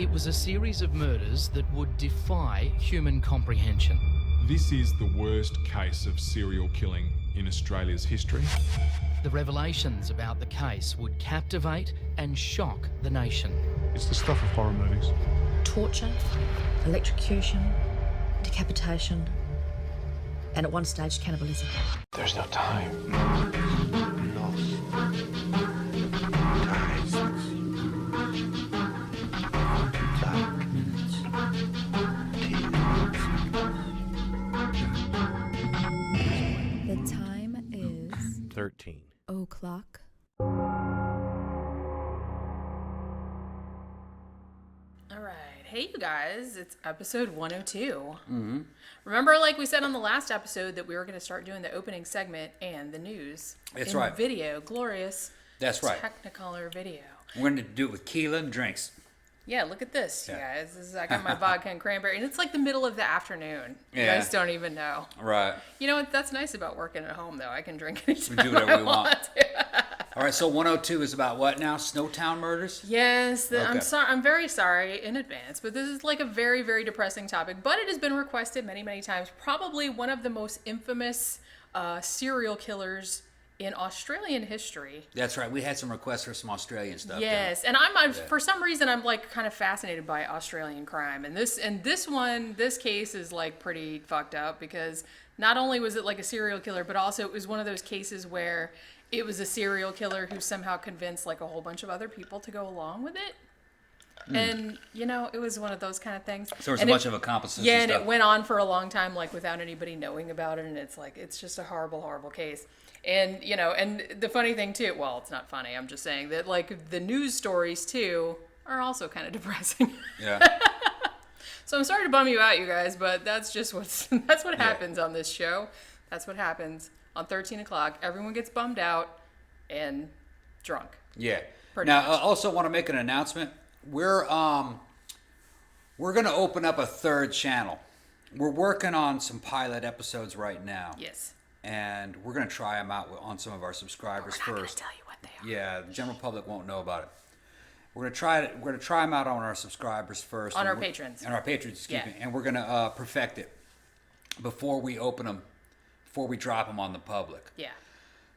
It was a series of murders that would defy human comprehension. This is the worst case of serial killing in Australia's history. The revelations about the case would captivate and shock the nation. It's the stuff of horror movies. Torture, electrocution, decapitation, and at one stage, cannibalism. There's no time. The time is 13 o'clock. All right. Hey, you guys. It's episode 102. Mm-hmm. Remember, like we said on the last episode, that we were going to start doing the opening segment and the news. That's in right. Video. Glorious. That's right. Technicolor video. We're going to do it with Keela and drinks. Yeah, look at this, you Yeah. guys. This is, I got my vodka and cranberry, and it's like the middle of the afternoon. You Yeah. guys don't even know. Right. You know what? That's nice about working at home, though. I can drink anytime We do whatever I we want. to. All right, so 102 is about what now? Snowtown Murders? Yes, Okay. I'm sorry. I'm very sorry in advance, but this is like a very, very depressing topic. But it has been requested many, many times. Probably one of the most infamous serial killers in Australian history. That's right. We had some requests for some Australian stuff. Yes, and I'm for some reason I'm like kind of fascinated by Australian crime, and this case is like pretty fucked up because not only was it like a serial killer, but also it was one of those cases where it was a serial killer who somehow convinced like a whole bunch of other people to go along with it. And, you know, it was one of those kind of things. So there was and a bunch of accomplices Yeah, and and stuff. it went on for a long time, like, without anybody knowing about it. And it's like, it's just a horrible, horrible case. And, you know, and the funny thing, too, well, it's not funny. I'm just saying that, like, the news stories, too, are also kind of depressing. Yeah. So I'm sorry to bum you out, you guys, but that's just that's what happens on this show. That's what happens on 13 o'clock. Everyone gets bummed out and drunk. Yeah. Pretty Now, much. I also want to make an announcement. We're going to open up a third channel. We're working on some pilot episodes right now. Yes. And we're going to try them out on some of our subscribers We're not going to first. tell you what they are. Yeah, the general public won't know about it. We're gonna try them out on our subscribers first. On and our we're- patrons. On our patrons, excuse Yeah. me. And we're gonna perfect it before we open them, before we drop them on the public. Yeah.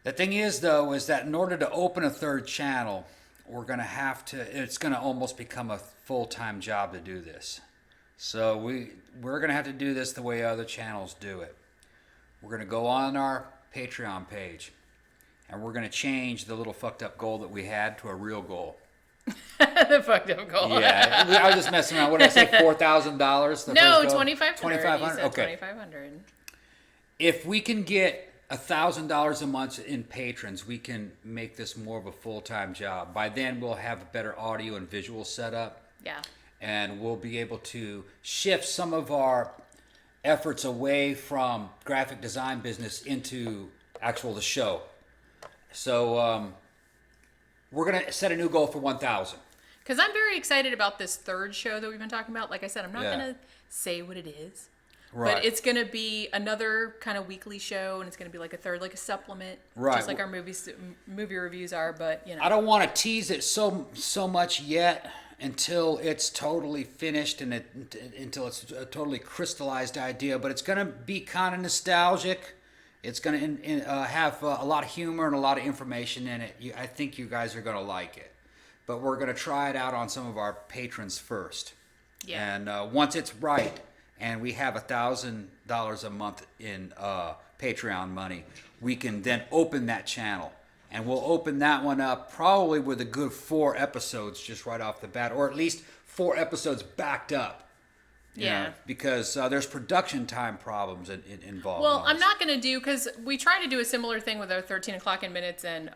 The thing is, though, is that in order to open a third channel, we're gonna have to. It's gonna almost become a full-time job to do this. So we're gonna have to do this the way other channels do it. We're gonna go on our Patreon page, and we're gonna change the little fucked up goal that we had to a real goal. The fucked up goal. Yeah, I was just messing around. What did I say? $4,000. No, 2,500. $2,500. Okay. 2,500. If we can get $1,000 a month in patrons, we can make this more of a full-time job. By then, we'll have a better audio and visual setup, Yeah. and we'll be able to shift some of our efforts away from graphic design business into the show. So we're gonna set a new goal for 1,000. Because I'm very excited about this third show that we've been talking about. Like I said, I'm not Yeah. going to say what it is. Right. But it's going to be another kind of weekly show, and it's going to be like a third, like a supplement. Right. Just like our movie reviews are, but, you know. I don't want to tease it so much yet until it's totally finished and until it's a totally crystallized idea. But it's going to be kind of nostalgic. It's going to have a lot of humor and a lot of information in it. I think you guys are going to like it. But we're going to try it out on some of our patrons first. Yeah. And once it's right and we have $1,000 a month in Patreon money, we can then open that channel. And we'll open that one up probably with a good 4 episodes just right off the bat, or at least 4 episodes backed up. You Yeah. know, because there's production time problems involved. Well, in I'm this. not going to do, because we tried to do a similar thing with our 13 o'clock in minutes, and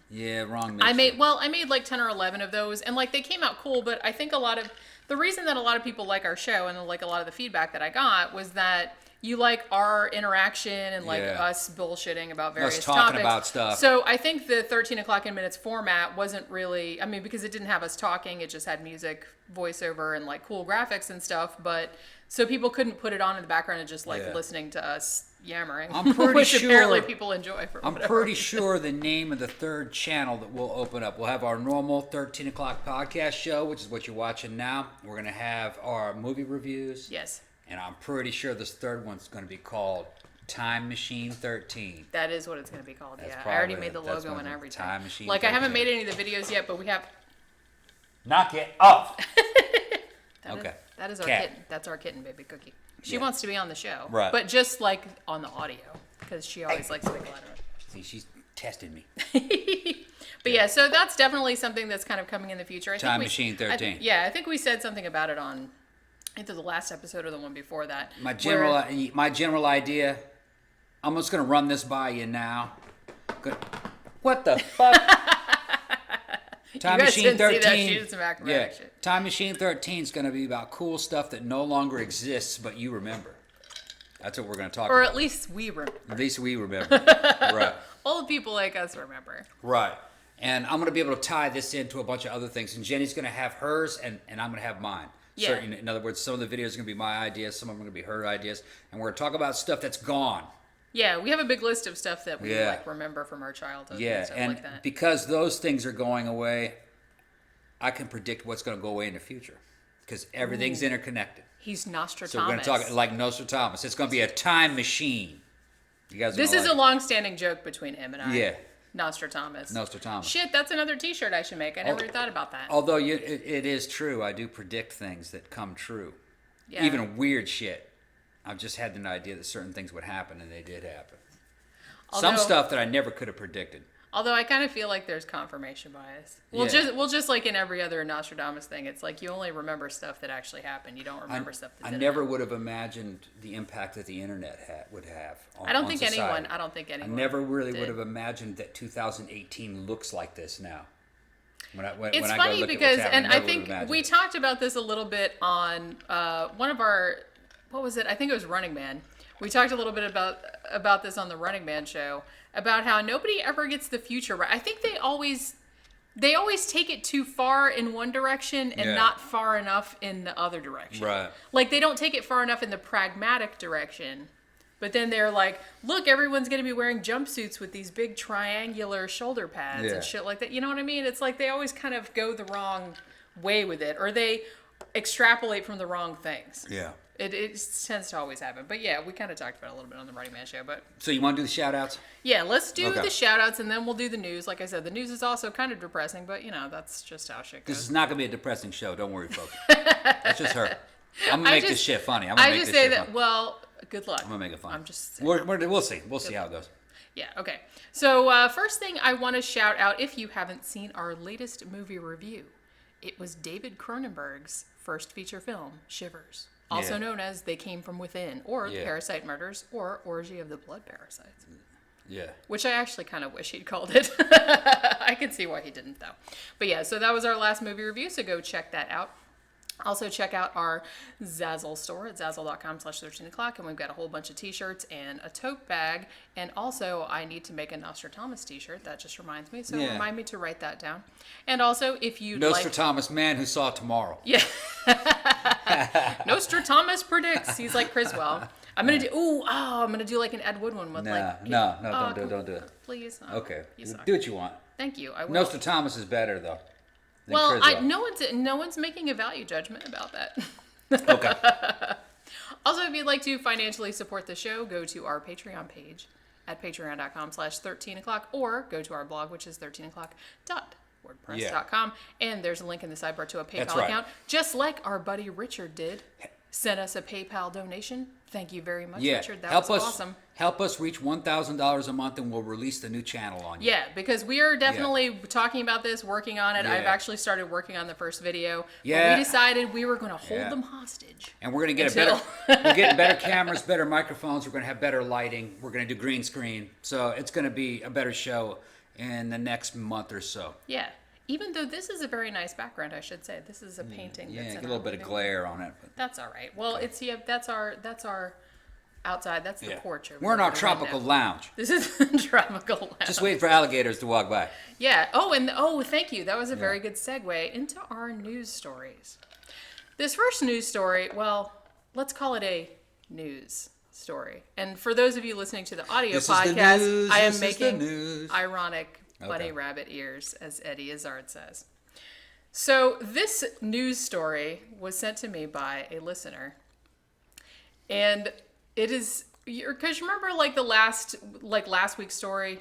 Yeah, wrong. I mixture. made like 10 or 11 of those, and like they came out cool, but I think the reason that a lot of people like our show and like a lot of the feedback that I got was that you like our interaction and like Yeah. us bullshitting about various Us talking topics. about stuff. So I think the 13 o'clock in minutes format wasn't really, I mean, because it didn't have us talking, it just had music, voiceover, and like cool graphics and stuff. But so people couldn't put it on in the background and just like Yeah. listening to us yammering. I'm pretty which sure- apparently people enjoy. For I'm whatever pretty reason. sure the name of the third channel that we'll open up, we'll have our normal 13 o'clock podcast show, which is what you're watching now. We're going to have our movie reviews. Yes. And I'm pretty sure this third one's going to be called Time Machine 13. That is what it's going to be called. That's Yeah, I already probably- made the that's logo what and the everything. Time Machine Like I haven't 13. made any of the videos yet, but we have. Knock it off. That Okay. Is, that is our Cat. kitten. That's our kitten, baby Cookie. She Yeah. wants to be on the show, Right. But just like on the audio, because she always likes to be glad of it. See, she's testing me. But yeah, so that's definitely something that's kind of coming in the future. I Time think Machine 13. I think we said something about it on either the last episode or the one before that. My where- general idea, I'm just going to run this by you now. What the fuck? Time guys Machine didn't see 13. that. She did some acrobatic yeah. shit. Time Machine 13 is going to be about cool stuff that no longer exists, but you remember. That's what we're going to talk or about. at least we remember. At least we remember. Right. Old people like us remember. Right. And I'm going to be able to tie this into a bunch of other things. And Jenny's going to have hers, and I'm going to have mine. Yeah. Certain, in other words, some of the videos are going to be my ideas, some of them are going to be her ideas. And we're going to talk about stuff that's gone. Yeah, we have a big list of stuff that we Yeah. like remember from our childhood Yeah. and stuff And like that. because those things are going away, I can predict what's going to go away in the future. Because everything's interconnected. He's Nostradamus. So we're going to talk like Nostradamus. It's going to be a time machine. You guys This gonna is like a long-standing joke between him and I. Yeah. Nostradamus. Nostradamus. Shit, that's another T-shirt I should make. I never thought about that. Although it is true, I do predict things that come true. Yeah. Even weird shit. I've just had an idea that certain things would happen, and they did happen. Some Although- stuff that I never could have predicted. Although I kind of feel like there's confirmation bias. Well, Yeah. just like in every other Nostradamus thing, it's like you only remember stuff that actually happened. You don't remember stuff that I didn't never happen. would have imagined the impact that the internet would have on I don't on think society. anyone. I don't think anyone. I never really did. would have imagined that 2018 looks like this now. When It's I go funny look at because, what's and happening, I never would have think imagined we it. talked about this a little bit on one of our, what was it? I think it was Running Man. We talked a little bit about this on the Running Man show, about how nobody ever gets the future right. I think they always take it too far in one direction and Yeah. not far enough in the other direction. Right. Like they don't take it far enough in the pragmatic direction. But then they're like, look, everyone's going to be wearing jumpsuits with these big triangular shoulder pads Yeah. and shit like that. You know what I mean? It's like they always kind of go the wrong way with it, or they extrapolate from the wrong things. Yeah. It tends to always happen. But yeah, we kind of talked about it a little bit on the Running Man show. But So you want to do the shout outs? yeah, let's do Okay. the shout outs and then we'll do the news. Like I said, the news is also kind of depressing, but you know, that's just how shit This goes. is not going to be a depressing show. Don't worry, folks. That's just her. I'm going to make this shit funny. I'm going I to make just this say shit that, funny. well, good luck. I'm going to make it fun. I'm just saying. We'll see. We'll see how it goes. Yeah, okay. So, first thing I want to shout out, if you haven't seen our latest movie review, it was David Cronenberg's first feature film, Shivers, also Yeah. known as They Came From Within, or Yeah. Parasite Murders, or Orgy of the Blood Parasites, Yeah. which I actually kind of wish he'd called it. I can see why he didn't, though. But yeah, so that was our last movie review, so go check that out. Also, check out our Zazzle store at zazzle.com/13 o'clock, and we've got a whole bunch of t-shirts and a tote bag. And also, I need to make a Nostradamus t-shirt. That just reminds me. So Yeah. remind me to write that down. And also, if you'd like... Nostradamus, man who saw tomorrow. Yeah. Nostradamus predicts. He's like Criswell. I'm going to do... I'm going to do like an Ed Wood one with like... Don't do it. Please. Oh, Okay. You suck. Do what you want. Thank you. I will. Nostradamus is better, though. than Well, Criswell. no one's making a value judgment about that. Okay. Also, if you'd like to financially support the show, go to our Patreon page at patreon.com/13 o'clock, or go to our blog, which is 13o'clock.wordpress.com. And there's a link in the sidebar to a PayPal That's right. account, just like our buddy Richard did. Sent us a PayPal donation. Thank you very much, Yeah. Richard. That help was us, awesome. Help us reach $1,000 a month, and we'll release the new channel on you. Yeah, because we are definitely talking about this, working on it. Yeah. I've actually started working on the first video. Yeah. But we decided we were going to hold Yeah. them hostage. And we're going to get Until- we're getting better cameras, better microphones. We're going to have better lighting. We're going to do green screen. So it's going to be a better show in the next month or so. Yeah. Even though this is a very nice background, I should say. This is a painting Yeah, that's get in a little our bit of living glare on it. But That's all right. Well, it's that's our outside. That's the porch over We're in there our by the tropical window. lounge. This is the tropical lounge. Just waiting for alligators to walk by. Yeah. Thank you. That was a very good segue into our news stories. This first news story, well, let's call it a news story. And for those of you listening to the audio podcast, I am making ironic bunny rabbit ears, as Eddie Izzard says. So this news story was sent to me by a listener. And it is, because you remember like last week's story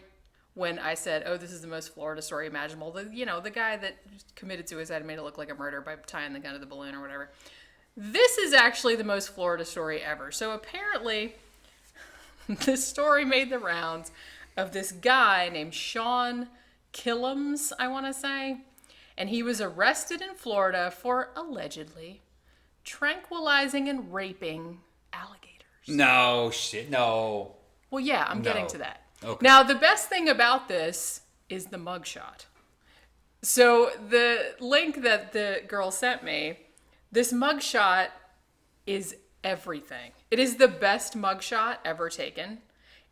when I said, oh, this is the most Florida story imaginable. The guy that committed suicide and made it look like a murder by tying the gun to the balloon or whatever. This is actually the most Florida story ever. So apparently this story made the rounds of this guy named Sean Killams, I want to say. And he was arrested in Florida for allegedly tranquilizing and raping alligators. No shit, no. Well, yeah, I'm getting to that. Okay. Now, the best thing about this is the mugshot. So the link that the girl sent me, this mugshot is everything. It is the best mugshot ever taken.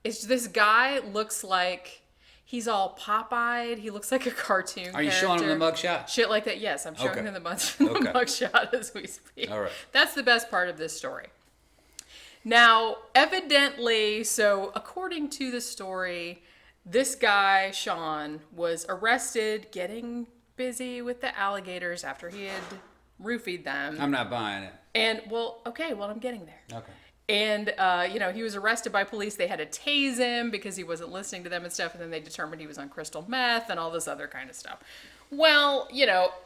It's this guy looks like he's all pop-eyed. He looks like a cartoon character. Are you showing him the mugshot? Shit like that. Yes, I'm showing him the Okay. mugshot as we speak. All right. That's the best part of this story. Now, evidently, so according to the story, this guy, Sean, was arrested getting busy with the alligators after he had roofied them. I'm not buying it. And, I'm getting there. Okay. And, he was arrested by police. They had to tase him because he wasn't listening to them and stuff. And then they determined he was on crystal meth and all this other kind of stuff. Well,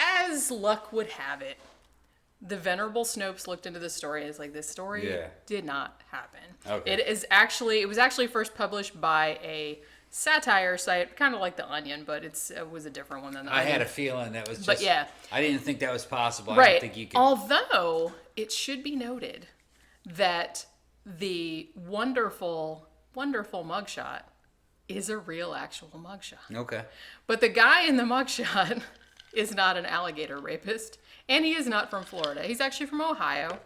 as luck would have it, the Venerable Snopes looked into the story and is like, this story did not happen. Okay. It was actually first published by a satire site, kind of like The Onion, but it was a different one than The Onion. I had a feeling that was just... But yeah. I didn't think that was possible. Right. I don't think you could... Although, it should be noted that the wonderful, wonderful mugshot is a real, actual mugshot. Okay. But the guy in the mugshot is not an alligator rapist, and he is not from Florida. He's actually from Ohio.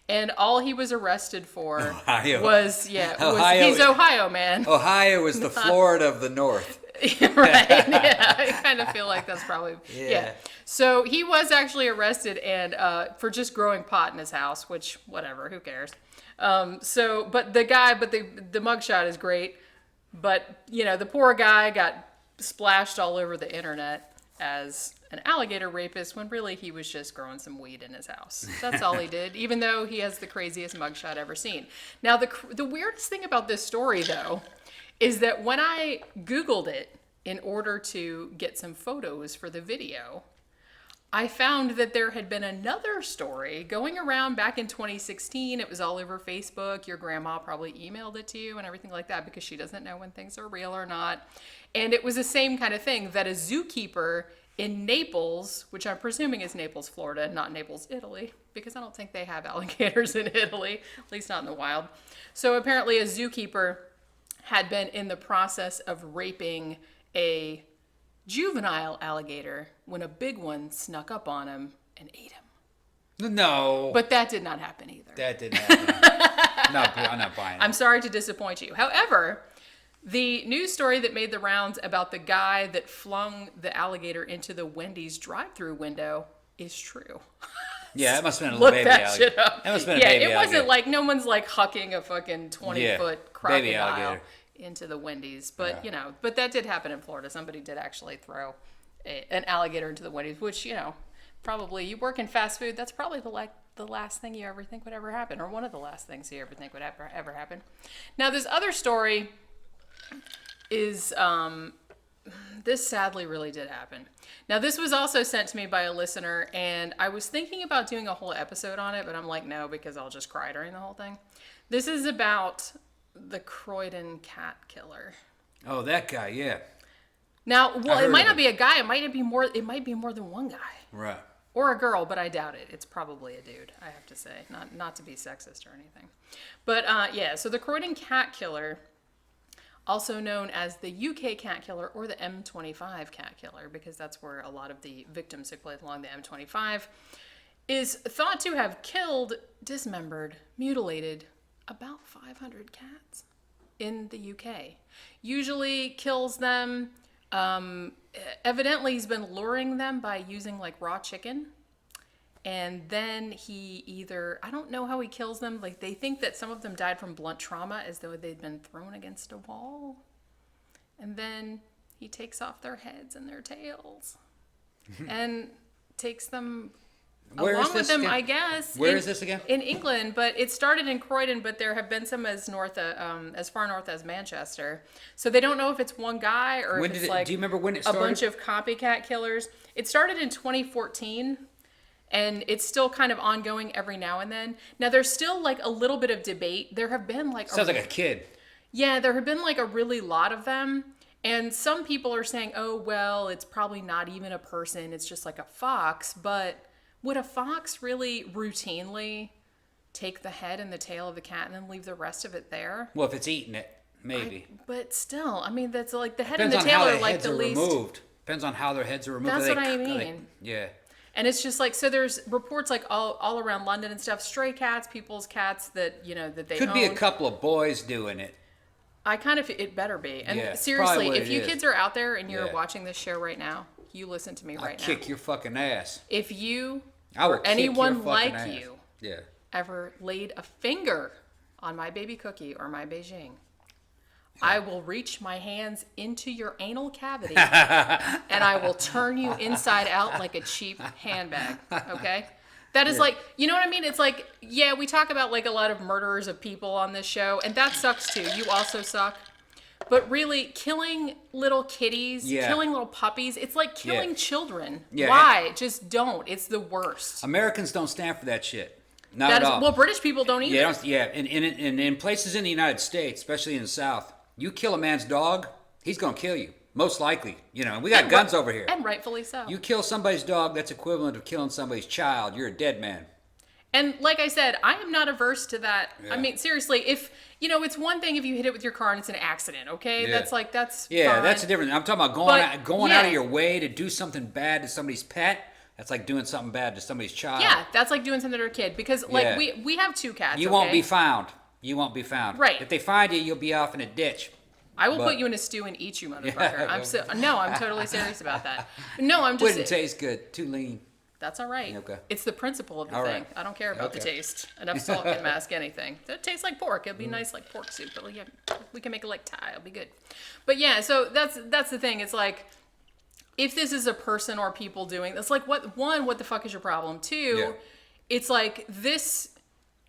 And all he was arrested for was he's Ohio, man. Ohio is the Florida of the North. Right, yeah. I kind of feel like that's probably, yeah. So he was actually arrested and for just growing pot in his house, which, whatever, who cares? But the mugshot is great. But, the poor guy got splashed all over the internet as an alligator rapist when really he was just growing some weed in his house. That's all he did, even though he has the craziest mugshot ever seen. Now, the weirdest thing about this story, though, is that when I Googled it in order to get some photos for the video, I found that there had been another story going around back in 2016. It was all over Facebook. Your grandma probably emailed it to you and everything like that because she doesn't know when things are real or not. And it was the same kind of thing that a zookeeper in Naples, which I'm presuming is Naples, Florida, not Naples, Italy, because I don't think they have alligators in Italy, at least not in the wild. So apparently a zookeeper had been in the process of raping a juvenile alligator when a big one snuck up on him and ate him. No. But that did not happen either. That didn't happen. I'm not buying it. I'm sorry to disappoint you. However, the news story that made the rounds about the guy that flung the alligator into the Wendy's drive-thru window is true. Yeah, that must have been a little baby alligator. Look that shit up. That must have been a baby it alligator. wasn't like no one's like hucking a fucking 20-foot baby crocodile alligator. into the Wendy's. But, but that did happen in Florida. Somebody did actually throw an alligator into the Wendy's, which, probably you work in fast food. That's probably the last thing you ever think would ever happen, or one of the last things you ever think would ever happen. Now, this other story is, this sadly really did happen. Now, this was also sent to me by a listener, and I was thinking about doing a whole episode on it, but I'm like, no, because I'll just cry during the whole thing. This is about the Croydon Cat Killer. Oh, that guy, yeah. Now, well, it might not be a guy. It might be more than one guy. Right. Or a girl, but I doubt it. It's probably a dude, I have to say. Not to be sexist or anything. But, so the Croydon Cat Killer, also known as the UK Cat Killer or the M25 Cat Killer, because that's where a lot of the victims took place along the M25, is thought to have killed, dismembered, mutilated about 500 cats in the UK. Usually kills them. Evidently, he's been luring them by using like raw chicken. And then he either, I don't know how he kills them. Like they think that some of them died from blunt trauma as though they'd been thrown against a wall. And then he takes off their heads and their tails and takes them along with him, I guess. Where is this again? In England, but it started in Croydon, but there have been some as far north as Manchester. So they don't know if it's one guy or if it's like do you remember when it a started? bunch of copycat killers. It started in 2014. And it's still kind of ongoing every now and then. Now, there's still like a little bit of debate. There have been like... Sounds like a kid. Yeah, there have been like a really lot of them. And some people are saying, oh, well, it's probably not even a person. It's just like a fox. But would a fox really routinely take the head and the tail of the cat and then leave the rest of it there? Well, if it's eating it, maybe. But still, I mean, that's like the head Depends and the on tail how are like heads the are least... removed. Depends on how their heads are removed. That's what I mean. Yeah. And it's just like, so there's reports like all around London and stuff, stray cats, people's cats that, you know, that they Could own. be a couple of boys doing it. I kind of, it better be. And Yeah, seriously, probably what if it you is. kids are out there and you're Yeah. watching this show right now, you listen to me I'll right now. kick your fucking ass. If you I will or kick your anyone fucking like ass. you Yeah. ever laid a finger on my baby cookie or my Beijing, I will reach my hands into your anal cavity and I will turn you inside out like a cheap handbag. Okay? That is like, you know what I mean? It's like, yeah, we talk about like a lot of murderers of people on this show, and that sucks too. You also suck. But really, killing little kitties, Yeah. killing little puppies, it's like killing Yeah. children. Yeah. Why? Just don't. It's the worst. Americans don't stand for that shit. Not That at is, all. well, British people don't either. Yeah, in places in the United States, especially in the South, you kill a man's dog, he's going to kill you. Most likely. You know, we got And guns over here. And rightfully so. You kill somebody's dog, that's equivalent of killing somebody's child. You're a dead man. And like I said, I am not averse to that. Yeah. I mean, seriously, if, you know, it's one thing if you hit it with your car and it's an accident, okay? Yeah. That's Yeah, fine. that's a different. I'm talking about going yeah. out of your way to do something bad to somebody's pet. That's like doing something bad to somebody's child. Yeah, that's like doing something to a kid. Because, like, Yeah. we have two cats, You okay? won't be found. You won't be found. Right. If they find you, you'll be off in a ditch. I will but- put you in a stew and eat you, motherfucker. Yeah. I'm totally serious about that. No, I'm just... Wouldn't taste good. Too lean. That's all right. Okay. It's the principle of the All thing. right. I don't care about the Okay. taste. Enough salt can mask anything. It tastes like pork. It'll be nice like pork soup. But yeah, we can make it like Thai. It'll be good. But yeah, so that's the thing. It's like, if this is a person or people doing this, like, what the fuck is your problem? Two, Yeah. it's like, this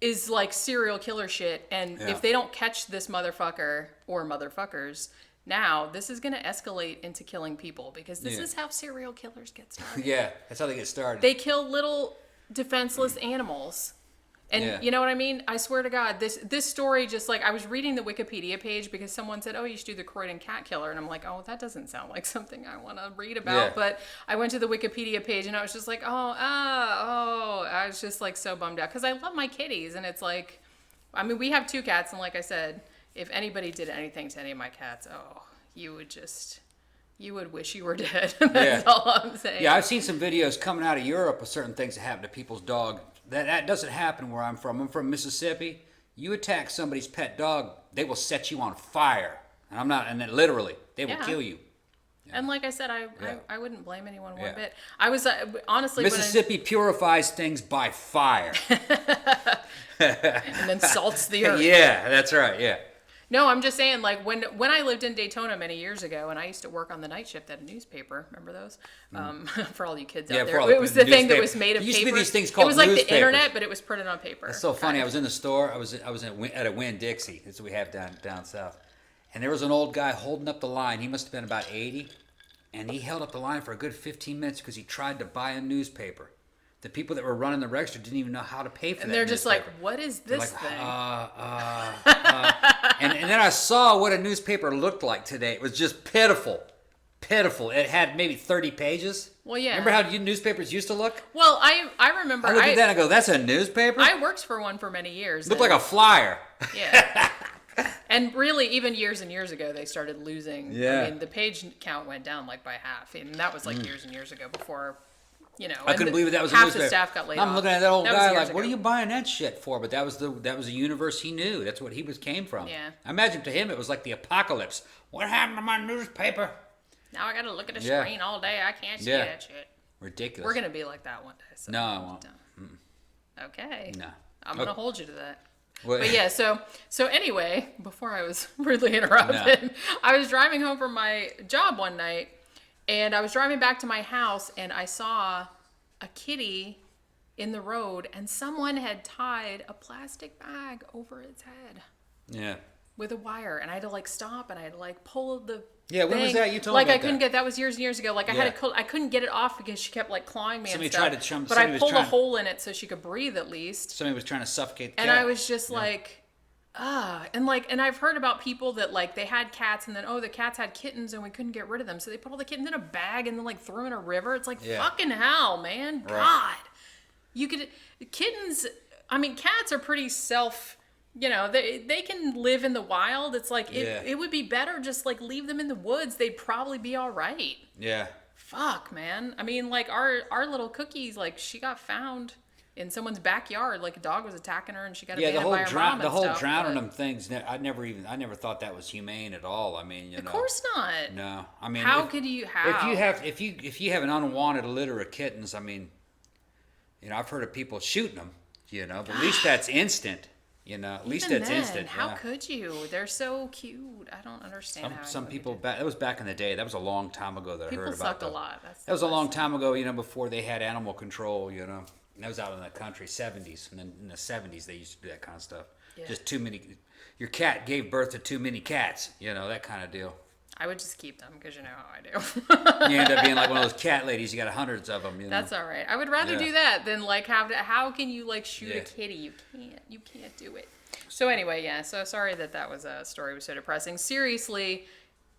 is like serial killer shit. And Yeah. if they don't catch this motherfucker or motherfuckers now, this is going to escalate into killing people, because this Yeah. is how serial killers get started. Yeah, that's how they get started. They kill little defenseless animals. And Yeah. you know what I mean? I swear to God, this story, just like, I was reading the Wikipedia page because someone said, oh, you should do the Croydon Cat Killer. And I'm like, oh, that doesn't sound like something I want to read about. Yeah. But I went to the Wikipedia page and I was just like, I was just like so bummed out because I love my kitties. And it's like, I mean, we have two cats. And like I said, if anybody did anything to any of my cats, you would wish you were dead. That's Yeah. all I'm saying. Yeah, I've seen some videos coming out of Europe of certain things that happen to people's dog. That doesn't happen where I'm from. I'm from Mississippi. You attack somebody's pet dog, they will set you on fire. And I'm not, and then literally, they will Yeah. kill you. And like I said, Yeah. I wouldn't blame anyone one Yeah. bit. I was honestly Mississippi purifies things by fire. and then salts the earth. Yeah, that's right. Yeah. No, I'm just saying, like, when I lived in Daytona many years ago, and I used to work on the night shift at a newspaper. Remember those? For all you kids Yeah, out for there, all it was the thing that newspaper. was made of There used to paper. be these things It called was like newspapers. the internet, but it was printed on paper. It's so funny. I was in the store. I was at a Winn-Dixie. That's what we have down south. And there was an old guy holding up the line. He must have been about 80. And he held up the line for a good 15 minutes because he tried to buy a newspaper. The people that were running the register didn't even know how to pay for And that they're just like, newspaper. what is They're this like, thing? and then I saw what a newspaper looked like today. It was just pitiful. Pitiful. It had maybe 30 pages. Well, yeah. Remember how newspapers used to look? Well, I remember. I looked at that and I go, that's a newspaper? I worked for one for many years. Looked and- like a flyer. Yeah. And really, even years and years ago, they started losing. Yeah. I mean, the page count went down like by half. And that was like years and years ago before You know, I couldn't believe that was a half newspaper. the staff got laid I'm off. looking at that old That was guy years like, what are ago. you buying that shit for? But that was a universe he knew. That's what he came from. Yeah. I imagine to him it was like the apocalypse. What happened to my newspaper? Now I got to look at a Yeah. screen all day. I can't see Yeah. that shit. Ridiculous. We're gonna be like that one day. So No, I won't. Okay. No. I'm gonna hold you to that. Well, But yeah, so anyway, before I was rudely interrupted, I was driving home from my job one night, and I was driving back to my house, and I saw a kitty in the road, and someone had tied a plastic bag over its head Yeah. with a wire, and I had to like stop, and I had to like pull the Yeah, when was thing. that? You told me like about I couldn't that. get that was years and years ago. Like Yeah. I couldn't get it off because she kept like clawing me Somebody and stuff. tried to but somebody I was pulled a trying- hole in it so she could breathe at least. Somebody was trying to suffocate the And cat. I was just like, and I've heard about people that like they had cats and then the cats had kittens and we couldn't get rid of them, so they put all the kittens in a bag and then like threw in a river. It's like Yeah. fucking hell, man. God, you could kittens. I mean, cats are pretty they can live in the wild. It's like it would be better just like leave them in the woods. They'd probably be all right. Yeah. Fuck, man. I mean, like our little Cookies, like she got found in someone's backyard. Like a dog was attacking her, and she got Yeah, the abandoned whole by her mom the and whole stuff, drowning but- them things. I never thought that was humane at all. I mean, you know. Of course not. No, I mean, How if, could you? if you have an unwanted litter of kittens, I mean, you know, I've heard of people shooting them. You know, but at least that's instant. You know, at least Even that's then, instant. How yeah. could you? They're so cute. I don't understand how Some anybody people did. back. That was back in the day. That was a long time ago that I People heard about sucked that. a lot. That was a long time ago. You know, before they had animal control. You know, and that was out in the country, 70s, and then in the 70s they used to do that kind of stuff. Yeah. Just too many. Your cat gave birth to too many cats. You know, that kind of deal. I would just keep them because you know how I do. You end up being like one of those cat ladies. You got hundreds of them. You know? That's all right. I would rather Yeah. do that than like how can you like shoot Yeah. a kitty? You can't do it. So anyway, yeah. So sorry that was a story was so depressing. Seriously,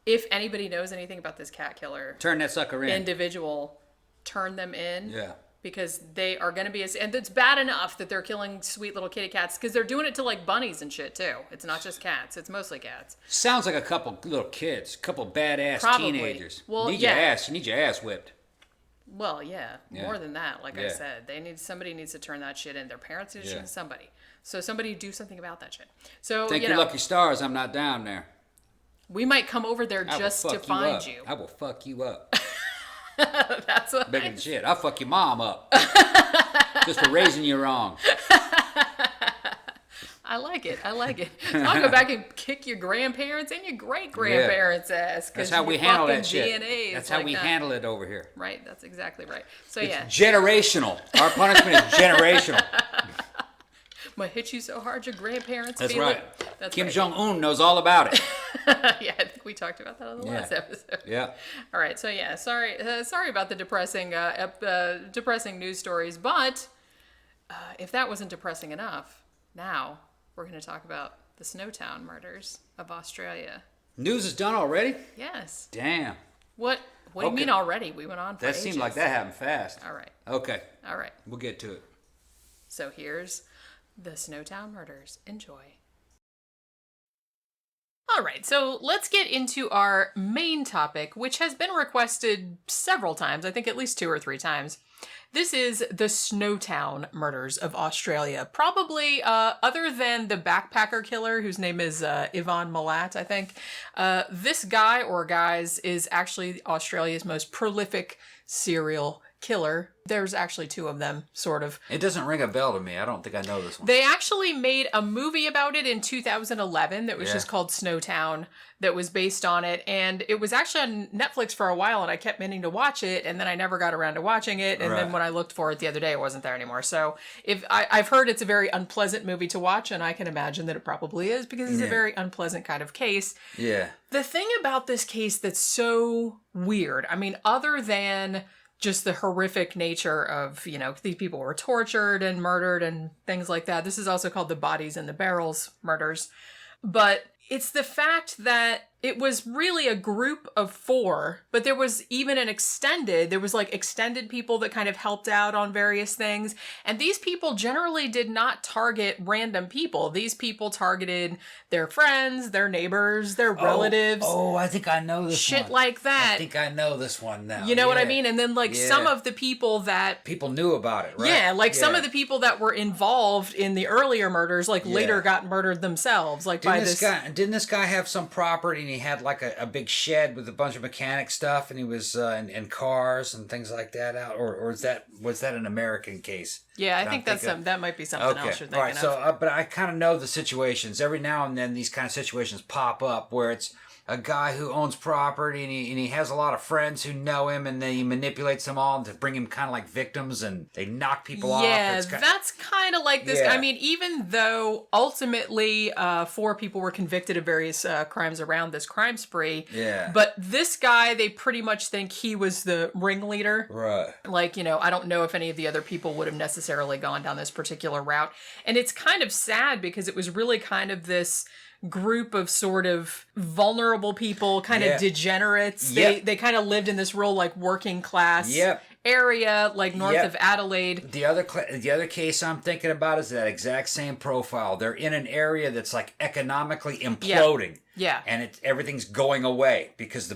if anybody knows anything about this cat killer Turn that sucker in. individual, turn them in. Yeah. Because they are going to be, and it's bad enough that they're killing sweet little kitty cats because they're doing it to like bunnies and shit too. It's not just cats; it's mostly cats. Sounds like a couple little kids, a couple badass Probably. teenagers. Well, You yeah. need your ass whipped. Well, yeah, Yeah. more than that. Like I Yeah. said, somebody needs to turn that shit in. Their parents need to Yeah. turn somebody. So somebody do something about that shit. So Thank you your know, lucky stars I'm not down there. we might come over there I will just to fuck find up. you. I will fuck you up. That's what Bigger than shit. I'll fuck your mom up. Just for raising you wrong. I like it. I'll go back and kick your grandparents and your great grandparents' ass. 'Cause That's how we your handle fucking that shit. DNA is That's how like we that. handle it over here. Right, that's exactly right. So It's yeah, generational. Our punishment is generational. I'm gonna hit you so hard your grandparents That's feel right. it. That's Kim right. Jong-un knows all about it. Yeah, I think we talked about that on the Yeah. last episode. Yeah. All right, so yeah, sorry about the depressing news stories, but if that wasn't depressing enough, now we're going to talk about the Snowtown murders of Australia. News is done already? Yes. Damn. What do you Okay. mean already? We went on for That ages. seemed like that happened fast. All right. Okay. All right. We'll get to it. So here's the Snowtown murders. Enjoy. All right, so let's get into our main topic, which has been requested several times, I think at least 2 or 3 times. This is the Snowtown murders of Australia. Probably, other than the backpacker killer, whose name is Yvonne Milat, I think, this guy or guys is actually Australia's most prolific serial killer. There's actually 2 of them, sort of. It doesn't ring a bell to me. I don't think I know this one. They actually made a movie about it in 2011 that was just called Snowtown, that was based on it. And it was actually on Netflix for a while, and I kept meaning to watch it, and then I never got around to watching it. And then when I looked for it the other day, it wasn't there anymore. So I've heard it's a very unpleasant movie to watch, and I can imagine that it probably is, because it's a very unpleasant kind of case. Yeah. The thing about this case that's so weird, I mean, other than just the horrific nature of, you know, these people were tortured and murdered and things like that. This is also called the bodies in the barrels murders. But it's the fact that it was really a group of 4, but there was even there was like extended people that kind of helped out on various things. And these people generally did not target random people. These people targeted their friends, their neighbors, their relatives. Oh, I think I know this shit one. like that. I think I know this one now. You know what I mean? And then like some of the people that... People knew about it, right? Yeah, like some of the people that were involved in the earlier murders, like later got murdered themselves. Like Didn't this guy have some property and he had like a big shed with a bunch of mechanic stuff and he was in cars and things like that out? Or was that an American case? Yeah, I think that might be something else you're thinking of. So, but I kind of know the situations. Every now and then these kind of situations pop up where it's a guy who owns property and he has a lot of friends who know him and then he manipulates them all to bring him kind of like victims and they knock people off. Yeah, that's kind of like this. Yeah. I mean, even though ultimately 4 people were convicted of various crimes around this crime spree. Yeah. But this guy, they pretty much think he was the ringleader. Right. Like, you know, I don't know if any of the other people would have necessarily gone down this particular route. And it's kind of sad because it was really kind of this group of sort of vulnerable people, kind of degenerates. They kind of lived in this real like working class area, like north of Adelaide. The other case I'm thinking about is that exact same profile. They're in an area that's like economically imploding. Yeah. And everything's going away because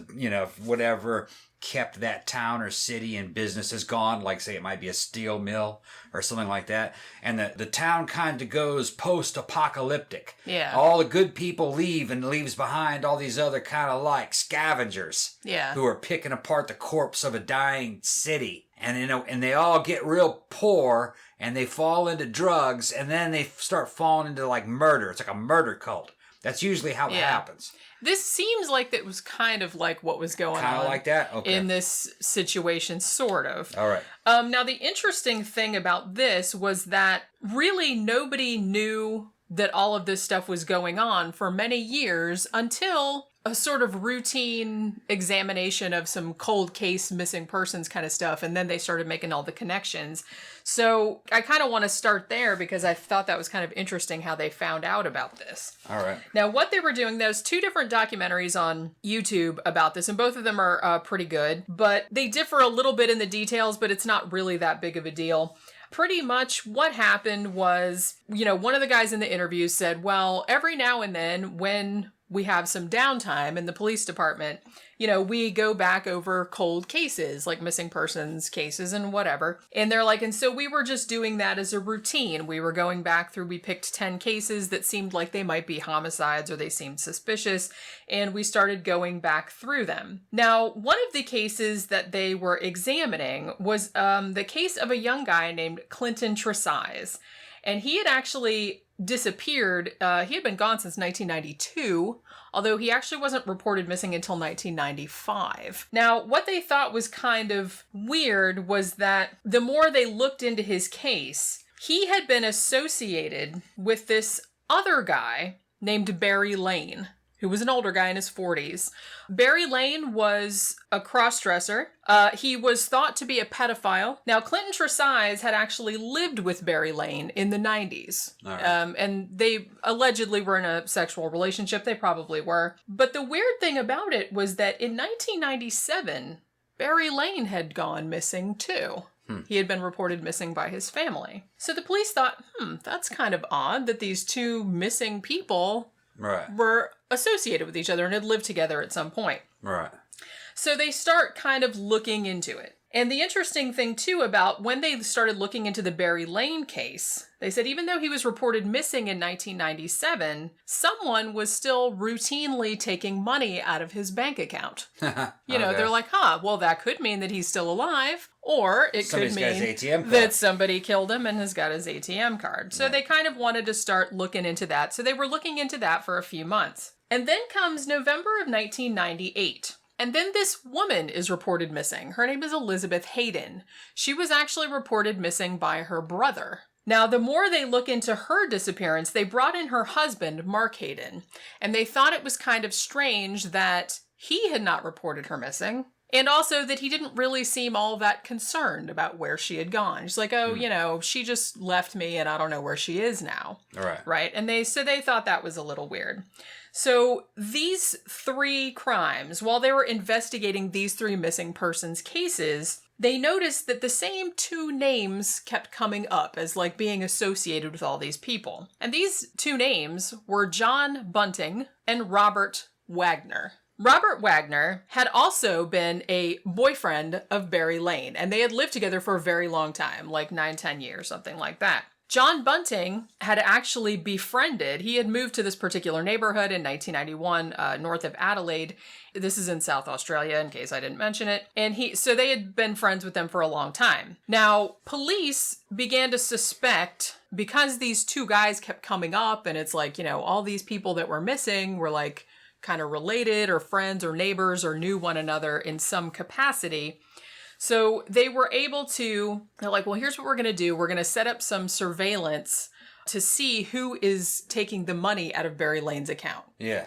whatever kept that town or city and business is gone, like say it might be a steel mill or something like that, and the town kind of goes post-apocalyptic. Yeah. All the good people leave and leaves behind all these other kind of like scavengers who are picking apart the corpse of a dying city. And they all get real poor and they fall into drugs and then they start falling into like murder. It's like a murder cult. That's usually how it happens. This seems like that was kind of like what was going on. Kind of like that? Okay. In this situation, sort of. All right. Now, the interesting thing about this was that really nobody knew that all of this stuff was going on for many years until a sort of routine examination of some cold case missing persons kind of stuff. And then they started making all the connections. So I kind of want to start there because I thought that was kind of interesting how they found out about this. All right. Now, what they were doing, there's 2 different documentaries on YouTube about this, and both of them are pretty good, but they differ a little bit in the details, but it's not really that big of a deal. Pretty much what happened was, one of the guys in the interview said, well, every now and then when we have some downtime in the police department, we go back over cold cases, like missing persons cases and whatever. And they're like, and so we were just doing that as a routine. We were going back through, we picked 10 cases that seemed like they might be homicides or they seemed suspicious. And we started going back through them. Now, one of the cases that they were examining was the case of a young guy named Clinton Tresize. And he had actually disappeared. He had been gone since 1992, although he actually wasn't reported missing until 1995. Now, what they thought was kind of weird was that the more they looked into his case, he had been associated with this other guy named Barry Lane, who was an older guy in his 40s. Barry Lane was a cross-dresser. He was thought to be a pedophile. Now, Clinton Tresize had actually lived with Barry Lane in the 90s. Right. And they allegedly were in a sexual relationship. They probably were. But the weird thing about it was that in 1997, Barry Lane had gone missing too. He had been reported missing by his family. So the police thought, that's kind of odd that these 2 missing people were associated with each other and had lived together at some point. Right. So they start kind of looking into it. And the interesting thing, too, about when they started looking into the Barry Lane case, they said even though he was reported missing in 1997, someone was still routinely taking money out of his bank account. They're like, well, that could mean that he's still alive. Or it could mean that somebody killed him and has got his ATM card. So they kind of wanted to start looking into that. So they were looking into that for a few months. And then comes November of 1998. And then this woman is reported missing. Her name is Elizabeth Hayden. She was actually reported missing by her brother. Now, the more they look into her disappearance, they brought in her husband, Mark Hayden. And they thought it was kind of strange that he had not reported her missing. And also that he didn't really seem all that concerned about where she had gone. She's like, oh, you know, she just left me and I don't know where she is now. Right. Right. And they thought that was a little weird. So these 3 crimes, while they were investigating these 3 missing persons cases, they noticed that the same 2 names kept coming up as like being associated with all these people. And these 2 names were John Bunting and Robert Wagner. Robert Wagner had also been a boyfriend of Barry Lane, and they had lived together for a very long time, like 9-10 years, something like that. John Bunting had actually befriended, he had moved to this particular neighborhood in 1991, north of Adelaide. This is in South Australia, in case I didn't mention it. And so they had been friends with them for a long time. Now, police began to suspect, because these 2 guys kept coming up, and it's like, you know, all these people that were missing were like kind of related or friends or neighbors or knew one another in some capacity. So they were able to, they're like, well, here's what we're going to do. We're going to set up some surveillance to see who is taking the money out of Barry Lane's account. Yeah.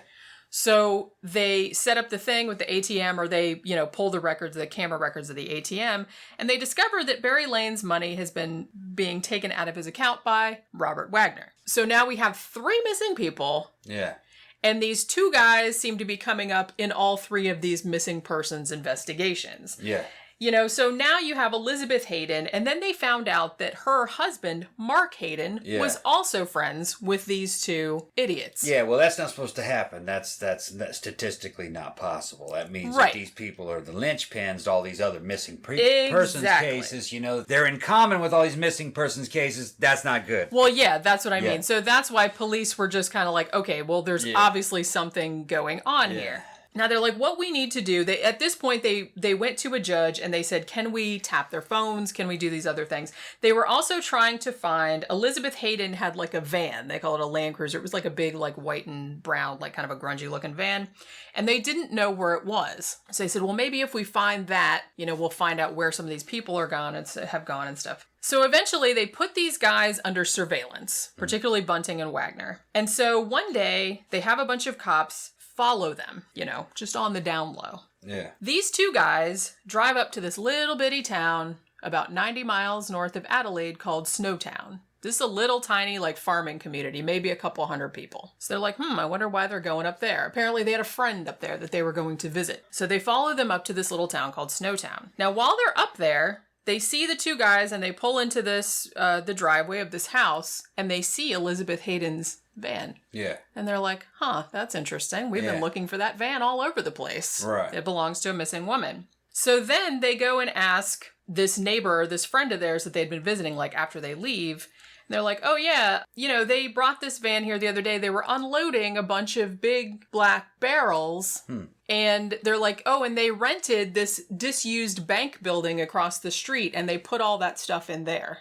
So they set up the thing with the ATM, or they, you know, pull the records, the camera records of the ATM, and they discover that Barry Lane's money has been being taken out of his account by Robert Wagner. So now we have 3 missing people. Yeah. And these 2 guys seem to be coming up in all 3 of these missing persons investigations. Yeah. You know, so now you have Elizabeth Hayden, and then they found out that her husband, Mark Hayden, was also friends with these 2 idiots. Yeah, well, that's not supposed to happen. That's statistically not possible. That means that these people are the linchpins to all these other missing persons cases. You know, they're in common with all these missing persons cases. That's not good. Well, yeah, that's what I mean. So that's why police were just kind of like, okay, well, there's obviously something going on here. Now they're like, what we need to do, at this point they went to a judge and they said, can we tap their phones? Can we do these other things? They were also trying to find, Elizabeth Hayden had like a van. They call it a Land Cruiser. It was like a big like white and brown, like kind of a grungy looking van. And they didn't know where it was. So they said, well, maybe if we find that, you know, we'll find out where some of these people are gone and have gone and stuff. So eventually they put these guys under surveillance, particularly Bunting and Wagner. And so one day they have a bunch of cops follow them, you know, just on the down low. Yeah. These 2 guys drive up to this little bitty town about 90 miles north of Adelaide called Snowtown. This is a little tiny like farming community, maybe a couple hundred people. So they're like, I wonder why they're going up there. Apparently they had a friend up there that they were going to visit. So they follow them up to this little town called Snowtown. Now, while they're up there, they see the 2 guys and they pull into this, the driveway of this house, and they see Elizabeth Hayden's van. Yeah. And they're like, that's interesting. We've been looking for that van all over the place. Right. It belongs to a missing woman. So then they go and ask this neighbor, this friend of theirs that they'd been visiting, like after they leave. And they're like, oh yeah, you know, they brought this van here the other day. They were unloading a bunch of big black barrels. And they're like, oh, and they rented this disused bank building across the street and they put all that stuff in there.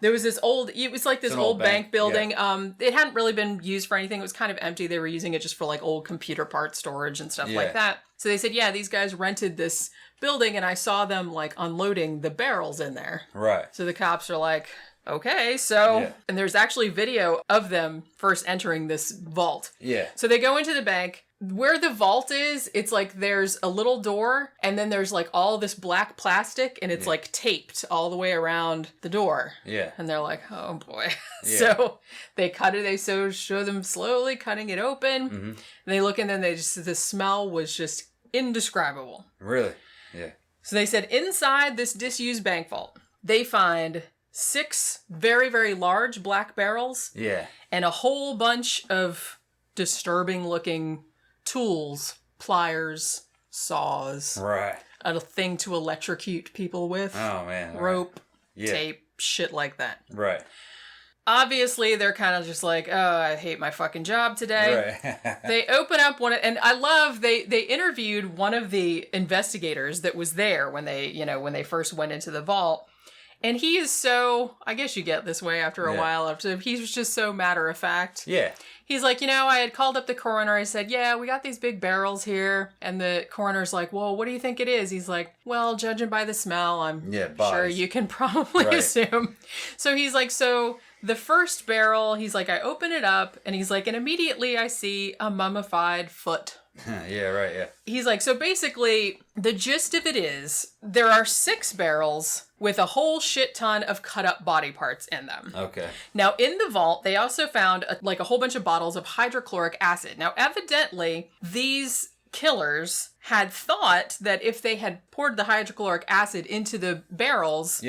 There was this it was like this old bank building. Yeah. It hadn't really been used for anything. It was kind of empty. They were using it just for like old computer part storage and stuff like that. So they said, yeah, these guys rented this building and I saw them like unloading the barrels in there. Right. So the cops are like, okay, so, and there's actually video of them first entering this vault. Yeah. So they go into the bank. Where the vault is, it's like there's a little door and then there's like all this black plastic and it's like taped all the way around the door. Yeah. And they're like, oh boy. So they cut it. They show them slowly cutting it open. And they look and then the smell was just indescribable. Really? Yeah. So they said inside this disused bank vault, they find 6 very, very large black barrels. Yeah. And a whole bunch of disturbing looking tools, pliers, saws. Right. A thing to electrocute people with. Oh, man. Rope, tape, shit like that. Right. Obviously, they're kind of just like, oh, I hate my fucking job today. Right. They open up and I love, they interviewed one of the investigators that was there when they first went into the vault. And he is so, I guess you get this way after a while. He was just so matter of fact. Yeah. He's like, I had called up the coroner. I said, yeah, we got these big barrels here. And the coroner's like, well, what do you think it is? He's like, well, judging by the smell, I'm sure bodies. you can probably assume. So he's like, so the first barrel, he's like, I open it up, and he's like, and immediately I see a mummified foot. Yeah. He's like, so basically, the gist of it is, there are 6 barrels with a whole shit ton of cut up body parts in them. Okay. Now, in the vault, they also found a whole bunch of bottles of hydrochloric acid. Now, evidently, these killers had thought that if they had poured the hydrochloric acid into the barrels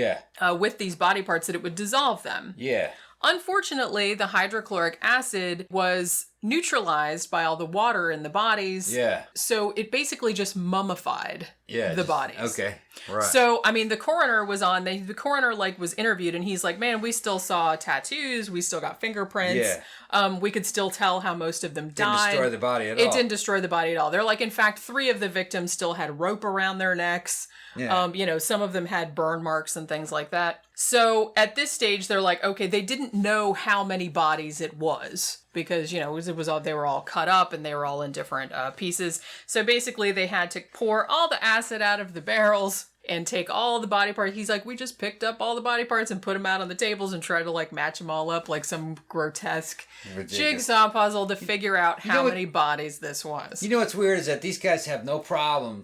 with these body parts, that it would dissolve them. Yeah. Unfortunately, the hydrochloric acid was neutralized by all the water in the bodies. Yeah. So it basically just mummified the bodies. Okay. Right. So, I mean, the coroner was on, the coroner was interviewed, and he's like, man, we still saw tattoos, we still got fingerprints. Yeah. We could still tell how most of them died. Didn't destroy the body at all. It didn't destroy the body at all. They're like, in fact, 3 of the victims still had rope around their necks. Yeah. Some of them had burn marks and things like that. So at this stage, they're like, okay, they didn't know how many bodies it was because, it was all, they were all cut up and they were all in different pieces. So basically they had to pour all the acid out of the barrels and take all the body parts. He's like, we just picked up all the body parts and put them out on the tables and tried to match them all up like some grotesque jigsaw puzzle to figure out how many bodies this was. You know what's weird is that these guys have no problem,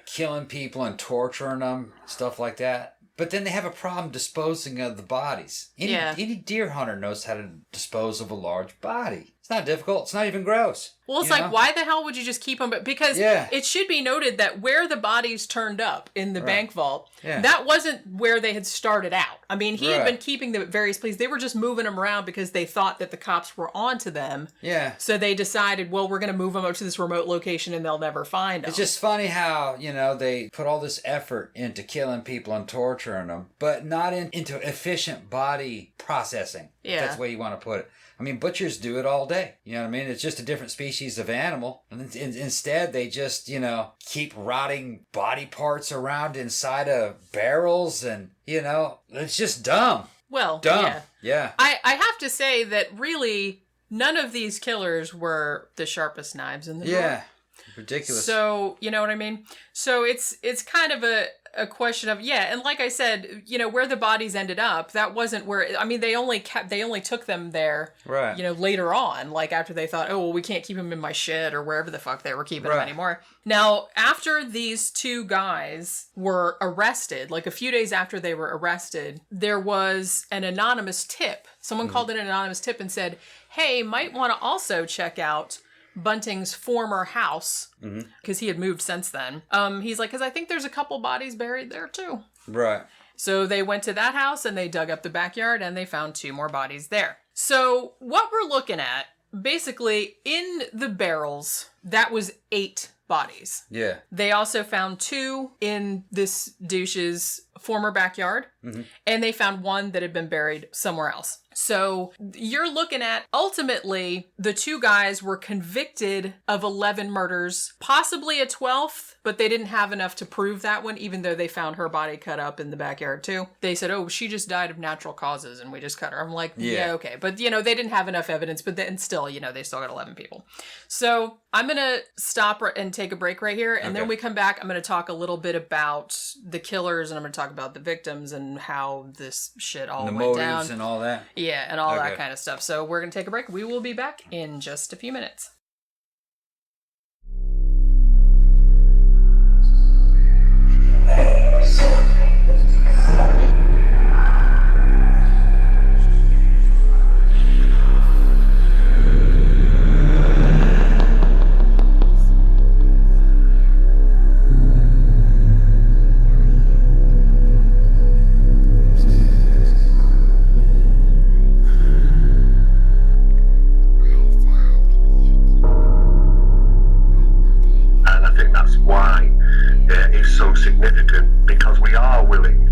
killing people and torturing them, stuff like that. But then they have a problem disposing of the bodies. Any deer hunter knows how to dispose of a large body. It's not difficult. It's not even gross. Well, it's like, why the hell would you just keep them? Because it should be noted that where the bodies turned up in the bank vault, that wasn't where they had started out. I mean, he had been keeping them at various places. They were just moving them around because they thought that the cops were onto them. Yeah. So they decided, well, we're going to move them up to this remote location and they'll never find them. It's just funny how, they put all this effort into killing people and torturing them, but not into efficient body processing. Yeah. If that's the way you want to put it. I mean, butchers do it all day. You know what I mean? It's just a different species of animal. And instead, they just, keep rotting body parts around inside of barrels. And, it's just dumb. Well, dumb. Yeah. I have to say that really none of these killers were the sharpest knives in the drawer. Yeah. Ridiculous. So, you know what I mean? So it's kind of a question of, and like I said, where the bodies ended up, that wasn't where, I mean, they only took them there, right? Later on, after they thought, oh, well, we can't keep them in my shed or wherever the fuck they were keeping them anymore. Now, after these 2 guys were arrested, a few days after they were arrested, there was an anonymous tip. Someone called in an anonymous tip and said, hey, might want to also check out Bunting's former house, because he had moved since then. He's like, because I think there's a couple bodies buried there too. Right. So they went to that house and they dug up the backyard and they found 2 more bodies there. So what we're looking at, basically, in the barrels, that was 8 bodies. Yeah. They also found 2 in this douche's former backyard, and they found 1 that had been buried somewhere else. So you're looking at, ultimately, the 2 guys were convicted of 11 murders, possibly a 12th, but they didn't have enough to prove that one, even though they found her body cut up in the backyard too. They said, oh, she just died of natural causes and we just cut her. I'm like, yeah okay. But, they didn't have enough evidence, but then still, they still got 11 people. So I'm going to stop and take a break right here. And then we come back, I'm going to talk a little bit about the killers and I'm going to talk about the victims and how this shit all went down. The motives and all that. Yeah, and all that kind of stuff. So we're going to take a break. We will be back in just a few minutes. Significant, because we are willing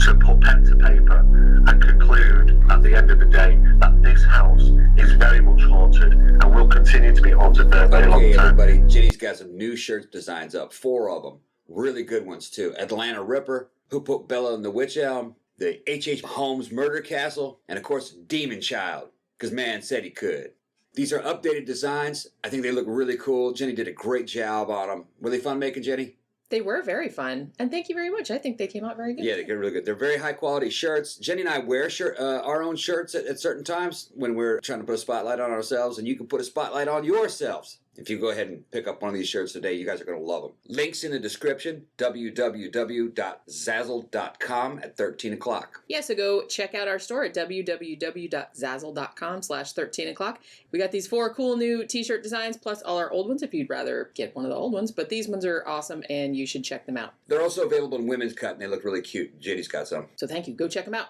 to put pen to paper and conclude at the end of the day that this house is very much haunted and will continue to be haunted for a very long time. Everybody, Jenny's got some new shirt designs up, 4 of them, really good ones too. Atlanta Ripper, Who Put Bella in the Witch Elm, the H.H. Holmes Murder Castle, and of course Demon Child, because man said he could. These are updated designs. I think they look really cool. Jenny did a great job on them. Were they fun making, Jenny? They were very fun. And thank you very much. I think they came out very good. Yeah, they get really good. They're very high quality shirts. Jenny and I wear our own shirts at certain times when we're trying to put a spotlight on ourselves, and you can put a spotlight on yourselves. If you go ahead and pick up one of these shirts today, you guys are going to love them. Links in the description, www.zazzle.com at 13 o'clock. Yeah, so go check out our store at www.zazzle.com/13o'clock. We got these 4 cool new t-shirt designs, plus all our old ones if you'd rather get one of the old ones. But these ones are awesome, and you should check them out. They're also available in women's cut, and they look really cute. Jenny's got some. So thank you. Go check them out.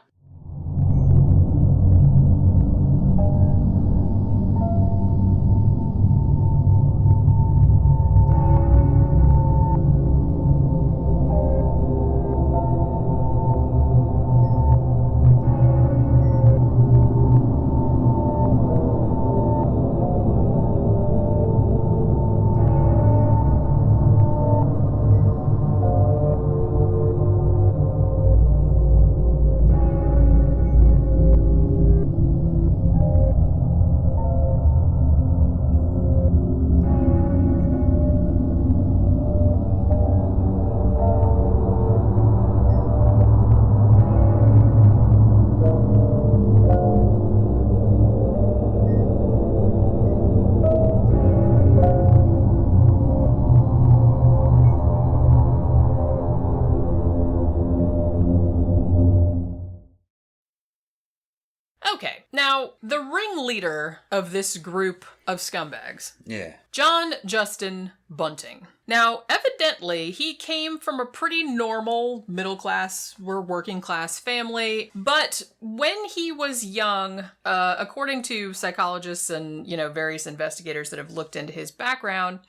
Okay, now, the ringleader of this group of scumbags. Yeah. John Justin Bunting. Now, evidently, he came from a pretty normal middle-class or working-class family, but when he was young, according to psychologists and, various investigators that have looked into his background,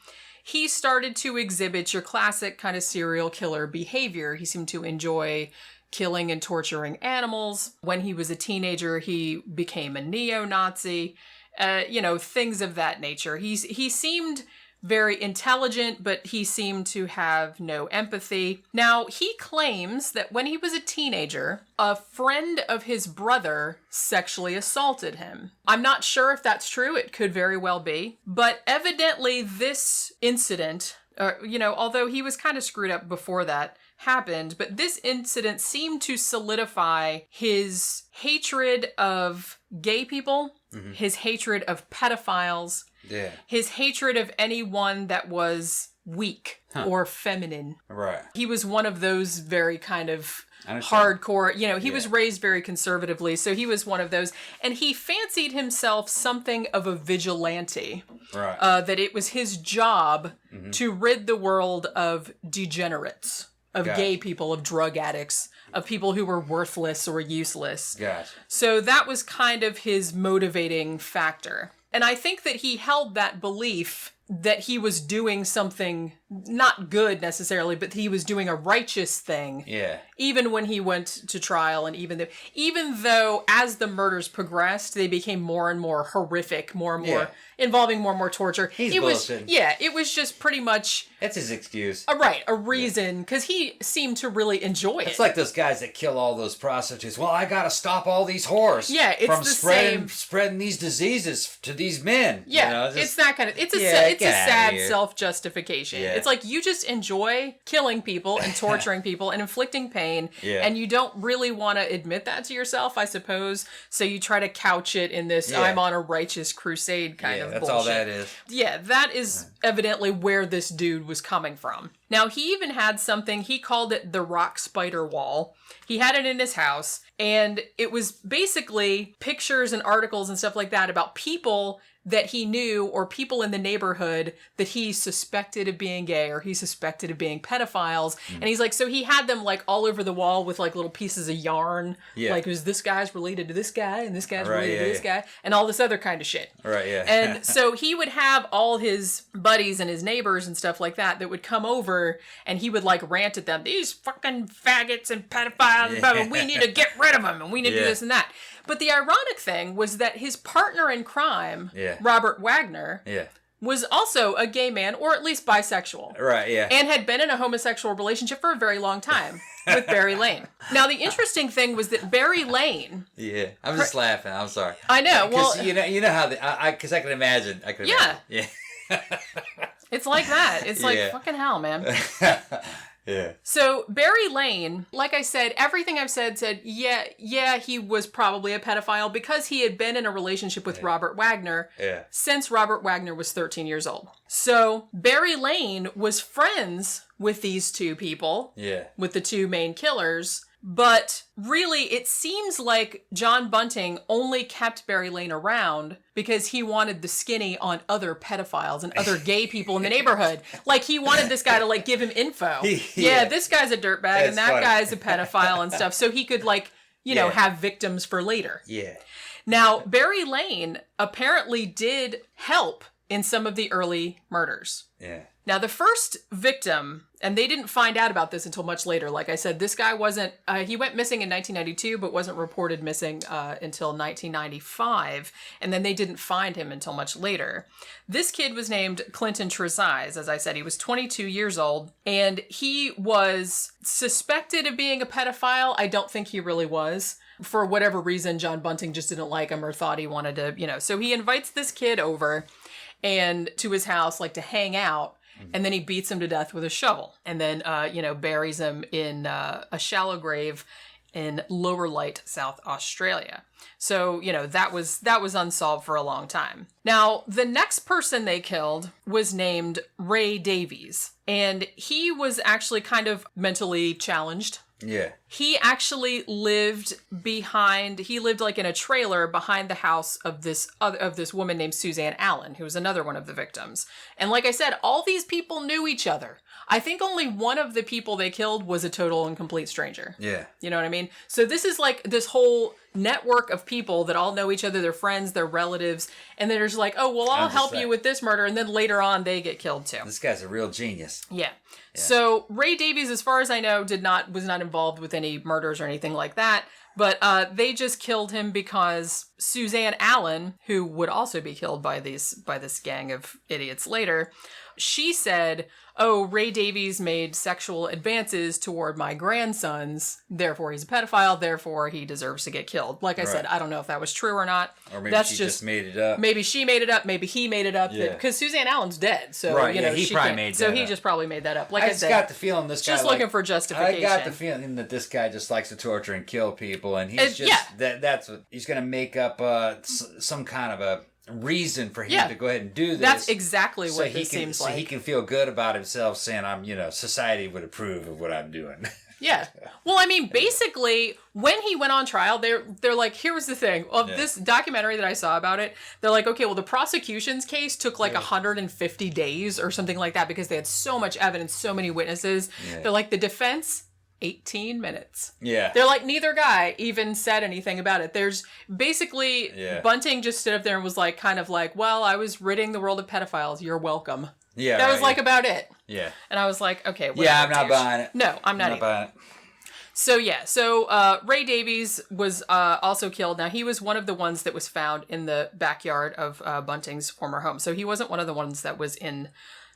he started to exhibit your classic kind of serial killer behavior. He seemed to enjoy killing and torturing animals. When he was a teenager, he became a neo-Nazi, things of that nature. He seemed very intelligent, but he seemed to have no empathy. Now, he claims that when he was a teenager, a friend of his brother sexually assaulted him. I'm not sure if that's true. It could very well be. But evidently this incident, although he was kind of screwed up before that happened, but this incident seemed to solidify his hatred of gay people, his hatred of pedophiles, his hatred of anyone that was weak or feminine. Right. He was one of those very kind of hardcore, he was raised very conservatively, so he was one of those. And he fancied himself something of a vigilante. Right. That it was his job to rid the world of degenerates. Of gay people, of drug addicts, of people who were worthless or useless. Gotcha. So that was kind of his motivating factor. And I think that he held that belief that he was doing something not good necessarily, but he was doing a righteous thing. Yeah. Even when he went to trial, and even though as the murders progressed, they became more and more horrific, more and more involving more and more torture. It was just pretty much that's his excuse. A reason, because he seemed to really enjoy it. It's like those guys that kill all those prostitutes. Well, I gotta stop all these whores. Yeah, it's from the spreading these diseases to these men. Yeah, it's that kind of. It's a sad self-justification. Yeah. It's like you just enjoy killing people and torturing people and inflicting pain, and you don't really want to admit that to yourself, I suppose. So you try to couch it in this "I'm on a righteous crusade" kind of that's bullshit. all that is. Yeah, that is evidently where this dude was coming from. Now, he even had something, he called it the rock spider wall. He had it in his house, and it was basically pictures and articles and stuff like that about people that he knew, or people in the neighborhood that he suspected of being gay, or he suspected of being pedophiles. And he's like, so he had them like all over the wall with like little pieces of yarn. Yeah. Like, is this guy's related to this guy, and this guy's related to this guy, and all this other kind of shit. Right, yeah. And so he would have all his buddies and his neighbors and stuff like that would come over, and he would like rant at them, these fucking faggots and pedophiles, blah, blah, we need to get rid of them, and we need to do this and that. But the ironic thing was that his partner in crime, Robert Wagner, was also a gay man, or at least bisexual. Right, yeah. And had been in a homosexual relationship for a very long time. with Barry Lane. Now, the interesting thing was that Barry Lane... Yeah, I'm just laughing. I'm sorry. I know. Well, you know how because I can imagine. Yeah. Yeah. It's like that. It's like Yeah. fucking hell, man. Yeah. So Barry Lane, like I said, everything I've said, yeah, he was probably a pedophile because he had been in a relationship with Robert Wagner since Robert Wagner was 13 years old. So Barry Lane was friends with these two people, with the two main killers. But really, it seems like John Bunting only kept Barry Lane around because he wanted the skinny on other pedophiles and other gay people in the neighborhood. Like, he wanted this guy to, like, give him info. Yeah, this guy's a dirtbag and that guy's a pedophile and stuff. So he could, like, you know, have victims for later. Yeah. Now, Barry Lane apparently did help in some of the early murders. Yeah. Now, the first victim, and they didn't find out about this until much later. Like I said, this guy wasn't, he went missing in 1992, but wasn't reported missing until 1995. And then they didn't find him until much later. This kid was named Clinton Trezise. As I said, he was 22 years old, and he was suspected of being a pedophile. I don't think he really was. For whatever reason, John Bunting just didn't like him or thought he wanted to, you know. So he invites this kid over and to his house, like, to hang out. And then he beats him to death with a shovel and then, buries him in a shallow grave in Lower Light, South Australia. So, you know, that was unsolved for a long time. Now, the next person they killed was named Ray Davies, and he was actually kind of mentally challenged. Yeah. He actually lived like in a trailer behind the house of this woman named Suzanne Allen, who was another one of the victims. And like I said, all these people knew each other. I think only one of the people they killed was a total and complete stranger. Yeah. You know what I mean? So this is like this whole network of people that all know each other, they're friends, they're relatives, and they're just like, oh, well, I'll help you with this murder, and then later on they get killed too. This guy's a real genius. Yeah. So Ray Davies, as far as I know, was not involved with any murders or anything like that. But they just killed him because Suzanne Allen, who would also be killed by this gang of idiots later, she said, oh, Ray Davies made sexual advances toward my grandsons, therefore he's a pedophile, therefore he deserves to get killed. Like I said, I don't know if that was true or not. Or maybe she just made it up. Maybe she made it up, maybe he made it up, because Suzanne Allen's dead. So, you know, he probably made that So up. he just probably made that up. Like I said, got the feeling this guy just looking for justification. I got the feeling that this guy just likes to torture and kill people, and he's just that's what he's going to make up some kind of a reason for him to go ahead and do this. That's exactly what this seems like. So he can feel good about himself, saying, society would approve of what I'm doing. Yeah. Well, I mean, basically, when he went on trial, they're like, here was the thing of this documentary that I saw about it. They're like, okay, well, the prosecution's case took like 150 days or something like that because they had so much evidence, so many witnesses. Yeah. They're like, the defense, 18 minutes. Yeah. They're like, neither guy even said anything about it. There's basically, Bunting just stood up there and was like, kind of like, well, I was ridding the world of pedophiles. You're welcome. Yeah. That was like about it. Yeah. And I was like, okay, whatever. Yeah, I'm not buying it. No, I'm not buying it. So Ray Davies was also killed. Now, he was one of the ones that was found in the backyard of Bunting's former home. So he wasn't one of the ones that was in,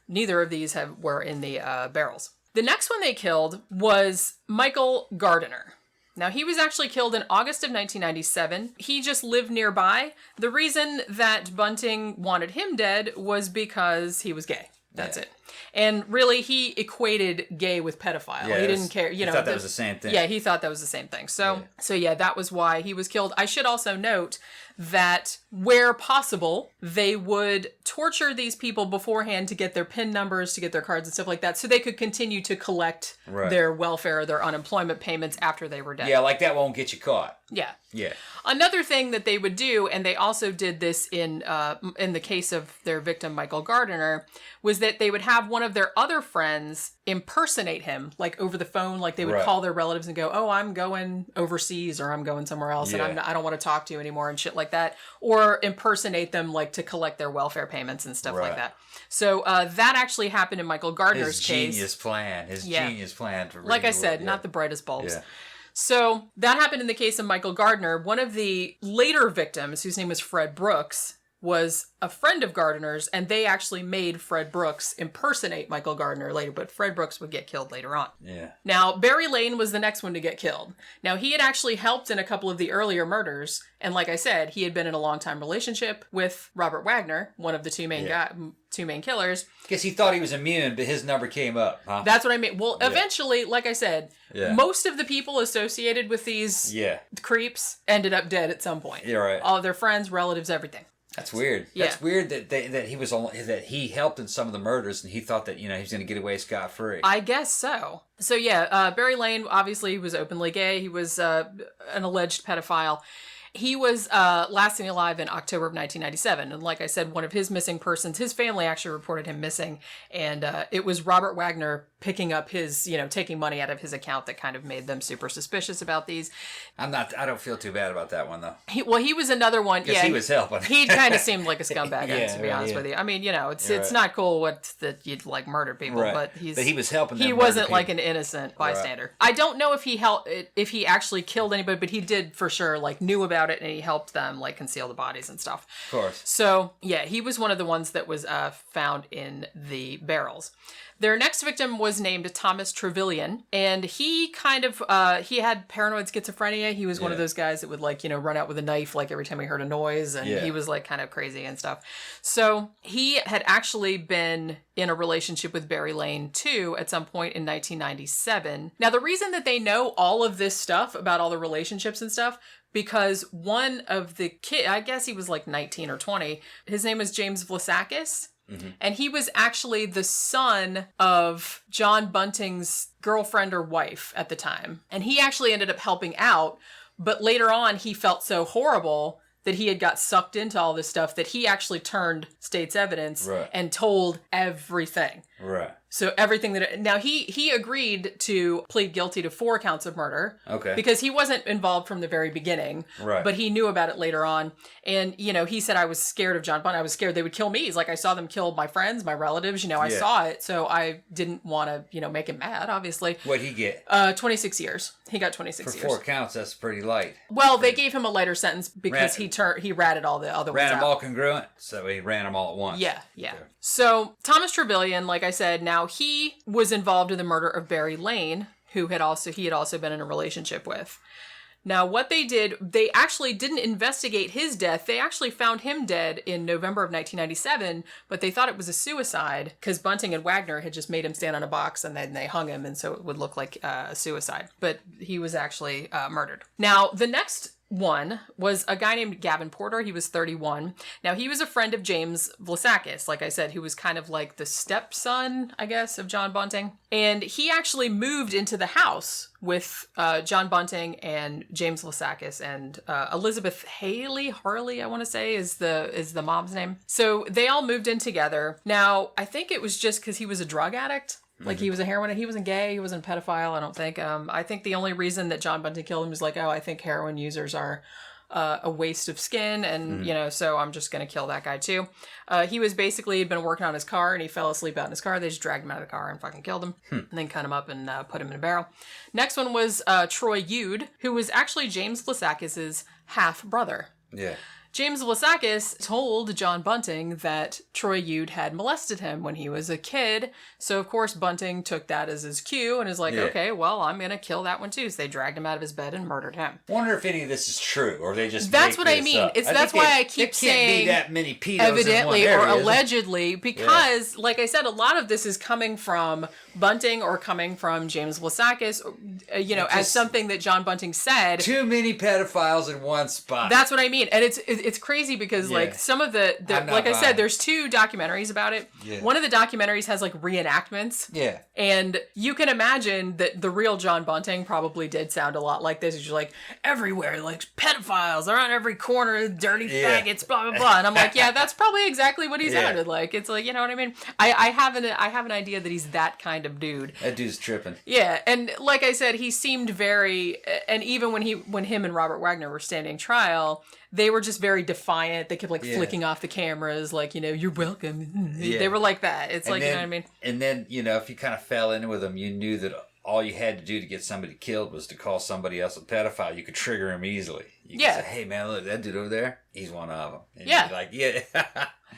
neither of these were in the barrels. The next one they killed was Michael Gardiner. Now, he was actually killed in August of 1997. He just lived nearby. The reason that Bunting wanted him dead was because he was gay. That's it. And really, he equated gay with pedophile. He didn't care. He thought that was the same thing. Yeah, he thought that was the same thing. So that was why he was killed. I should also note that where possible, they would torture these people beforehand to get their PIN numbers, to get their cards and stuff like that, so they could continue to collect their welfare, their unemployment payments after they were dead. Yeah, like that won't get you caught. Yeah. Yeah. Another thing that they would do, and they also did this in the case of their victim, Michael Gardiner, was that they would have one of their other friends impersonate him, like over the phone. Like they would call their relatives and go, oh, I'm going overseas or I'm going somewhere else and I don't want to talk to you anymore and shit like that. Or impersonate them like to collect their welfare payments and stuff like that. So that actually happened in Michael Gardner's case. His genius plan. Like I said, not the brightest bulbs. Yeah. So that happened in the case of Michael Gardner. One of the later victims, whose name was Fred Brooks, was a friend of Gardner's, and they actually made Fred Brooks impersonate Michael Gardner later, but Fred Brooks would get killed later on. Yeah. Now, Barry Lane was the next one to get killed. Now, he had actually helped in a couple of the earlier murders, and like I said, he had been in a long-time relationship with Robert Wagner, one of the two main killers. Guess he thought he was immune, but his number came up. Huh? That's what I mean. Well, eventually, like I said, most of the people associated with these creeps ended up dead at some point. Yeah, right. All of their friends, relatives, everything. That's weird. Yeah. That's weird that he helped in some of the murders, and he thought that he was going to get away scot-free. I guess so. So yeah, Barry Lane obviously was openly gay. He was an alleged pedophile. He was last seen alive in October of 1997. And like I said, one of his missing persons, his family actually reported him missing. And it was Robert Wagner picking up his, taking money out of his account that kind of made them super suspicious about these. I don't feel too bad about that one, though. He was another one. Because he was helping. He kind of seemed like a scumbag, to be honest with you. I mean, it's not cool that you'd like murder people, but he was helping them. He wasn't like an innocent bystander. Right. I don't know if he actually killed anybody, but he did for sure, knew about it, and he helped them conceal the bodies and stuff. Of course. So yeah, he was one of the ones that was found in the barrels. Their next victim was named Thomas Trevelyan, and he kind of he had paranoid schizophrenia. He was one of those guys that would run out with a knife every time he heard a noise, and he was kind of crazy and stuff. So he had actually been in a relationship with Barry Lane too at some point in 1997. Now the reason that they know all of this stuff about all the relationships and stuff, because one of the kids, I guess he was 19 or 20, his name was James Vlasakis. Mm-hmm. And he was actually the son of John Bunting's girlfriend or wife at the time. And he actually ended up helping out. But later on, he felt so horrible that he had got sucked into all this stuff that he actually turned state's evidence and told everything. Right. So everything now he agreed to plead guilty to 4 counts of murder. Okay. Because he wasn't involved from the very beginning. Right. But he knew about it later on. And, he said, I was scared of John Bunting. I was scared they would kill me. He's like, I saw them kill my friends, my relatives. I saw it. So I didn't want to, make him mad, obviously. What'd he get? 26 years. He got 26 years. For 4 counts, that's pretty light. Well, they gave him a lighter sentence because he ratted all the other ones out. Ran them all congruent? So he ran them all at once. Yeah. Okay. So Thomas Trevelyan, like I said, now he was involved in the murder of Barry Lane, who he had also been in a relationship with. Now, what they did, they actually didn't investigate his death. They actually found him dead in November of 1997, but they thought it was a suicide because Bunting and Wagner had just made him stand on a box and then they hung him, and so it would look like a suicide. But he was actually murdered. Now, the next one was a guy named Gavin Porter. He was 31. Now, he was a friend of James Vlasakis, like I said, who was kind of like the stepson, I guess, of John Bunting. And he actually moved into the house with John Bunting and James Vlasakis and Elizabeth Harley, I want to say, is the mom's name. So they all moved in together. Now, I think it was just because he was a drug addict. He was a heroin addict. He wasn't gay. He wasn't a pedophile, I don't think. I think the only reason that John Bunting killed him was I think heroin users are a waste of skin, and, so I'm just going to kill that guy too. He was basically been working on his car, and he fell asleep out in his car. They just dragged him out of the car and fucking killed him, and then cut him up and put him in a barrel. Next one was Troy Yude, who was actually James Vlasakis' half-brother. Yeah. James Vlasakis told John Bunting that Troy Yude had molested him when he was a kid. So, of course, Bunting took that as his cue and is like, okay, well, I'm going to kill that one too. So they dragged him out of his bed and murdered him. I wonder if any of this is true, or they just That's what I mean. That's why I keep saying there can't be that many pedos evidently in one area, or allegedly, because, like I said, a lot of this is coming from Bunting or coming from James Vlasakis, as something that John Bunting said. Too many pedophiles in one spot. That's what I mean. And it's crazy because some of the like I said, there's 2 documentaries about it. Yeah. One of the documentaries has reenactments. Yeah. And you can imagine that the real John Bunting probably did sound a lot like this. He's just everywhere, pedophiles, they're on every corner, dirty faggots, blah blah blah. And I'm like, yeah, that's probably exactly what he sounded like. It's you know what I mean? I have an idea that he's that kind of dude. That dude's tripping. Yeah, and like I said, he seemed very, and even when him and Robert Wagner were standing trial, they were just very defiant. They kept flicking off the cameras, you're welcome. Yeah. They were like that. It's you know what I mean? And then, if you kind of fell in with them, you knew that all you had to do to get somebody killed was to call somebody else a pedophile. You could trigger him easily. You could say, hey man, look, that dude over there, he's one of them. And you'd be like, yeah.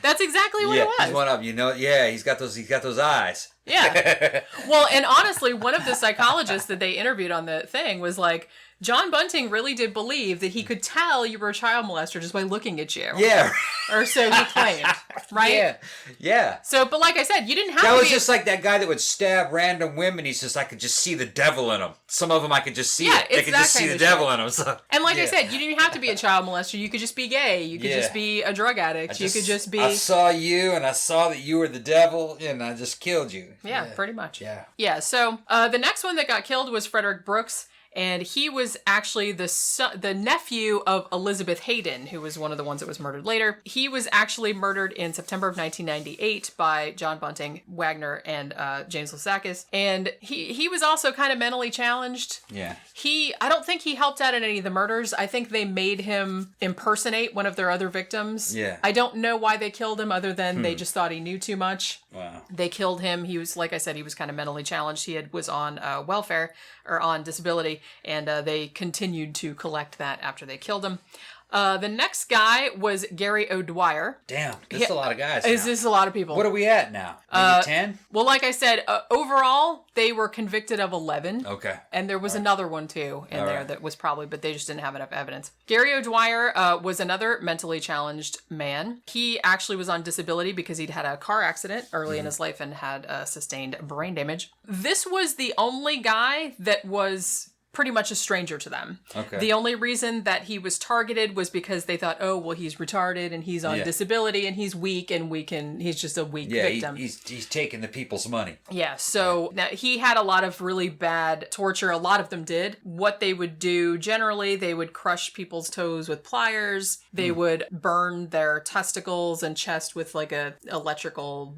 That's exactly what it was. He's one of them. You know, yeah, he's got those eyes. Yeah. Well, and honestly, one of the psychologists that they interviewed on the thing was like, John Bunting really did believe that he could tell you were a child molester just by looking at you. Yeah. Or so he claimed, right? Yeah. Yeah. So, but like I said, you didn't have to That was just like that guy that would stab random women. He's just, I could just see the devil in them. Some of them I could just see it. It's I could that just see kind the of devil shit. in them. So, And like I said, you didn't have to be a child molester. You could just be gay. You could just be a drug addict. You could just be... I saw you and I saw that you were the devil and I just killed you. Yeah, pretty much. Yeah. Yeah, so the next one that got killed was Frederick Brooks. And he was actually the nephew of Elizabeth Hayden, who was one of the ones that was murdered later. He was actually murdered in September of 1998 by John Bunting, Wagner, and James Lasakis. And he was also kind of mentally challenged. Yeah. I don't think he helped out in any of the murders. I think they made him impersonate one of their other victims. Yeah. I don't know why they killed him other than they just thought he knew too much. Wow. They killed him. He was, like I said, he was kind of mentally challenged. He was on welfare or on disability, and they continued to collect that after they killed him. The next guy was Gary O'Dwyer. Damn, this is a lot of guys now. This is a lot of people. What are we at now? Maybe 10? Well, like I said, overall, they were convicted of 11. Okay. And there was another one, too, in there that was probably, but they just didn't have enough evidence. Gary O'Dwyer was another mentally challenged man. He actually was on disability because he'd had a car accident early in his life and had sustained brain damage. This was the only guy that was pretty much a stranger to them. Okay. The only reason that he was targeted was because they thought, oh, well, he's retarded and he's on disability and he's weak and he's just a weak victim. He's taking the people's money. Yeah, so now he had a lot of really bad torture. A lot of them did. What they would do, generally, they would crush people's toes with pliers. They would burn their testicles and chest with like a electrical,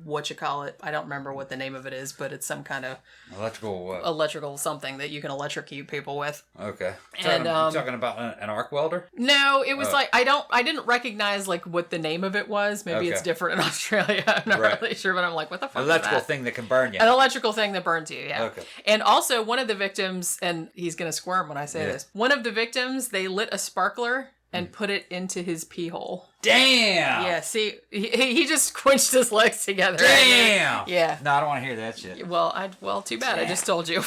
I don't remember what the name of it is, but it's some kind of electrical something that you can electrocute people with. Okay. And you talking about an arc welder? No, it was like I didn't recognize like what the name of it was. Maybe it's different in Australia. I'm not really sure, but I'm like, what the fuck? Electrical thing that can burn you. An electrical thing that burns you, yeah. Okay. And also one of the victims, and he's gonna squirm when I say this. One of the victims, they lit a sparkler and put it into his pee hole. Damn. Yeah. See, he just squinched his legs together. Damn. Yeah. No, I don't want to hear that shit. Well, too bad. Damn. I just told you.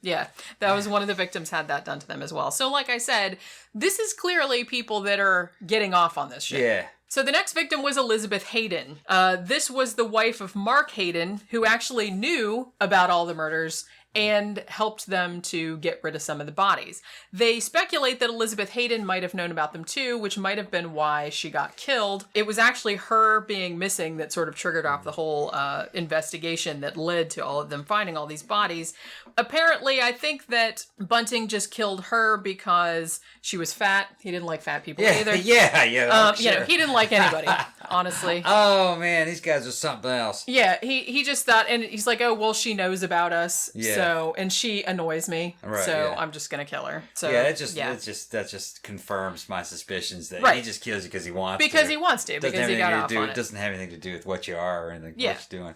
Yeah, that was one of the victims had that done to them as well. So like I said, this is clearly people that are getting off on this shit. Yeah. So the next victim was Elizabeth Hayden. This was the wife of Mark Hayden, who actually knew about all the murders and helped them to get rid of some of the bodies. They speculate that Elizabeth Hayden might have known about them too, which might have been why she got killed. It was actually her being missing that sort of triggered off the whole investigation that led to all of them finding all these bodies. Apparently, I think that Bunting just killed her because she was fat. He didn't like fat people either. Yeah. Sure. You know, he didn't like anybody, honestly. Oh man, these guys are something else. Yeah, he just thought, and he's like, oh, well, she knows about us. Yeah. So, and she annoys me, so I'm just gonna kill her. So that just confirms my suspicions that he just kills you because he wants to. Because he wants to, because he got off on it. It doesn't have anything to do with what you are or anything what you're doing.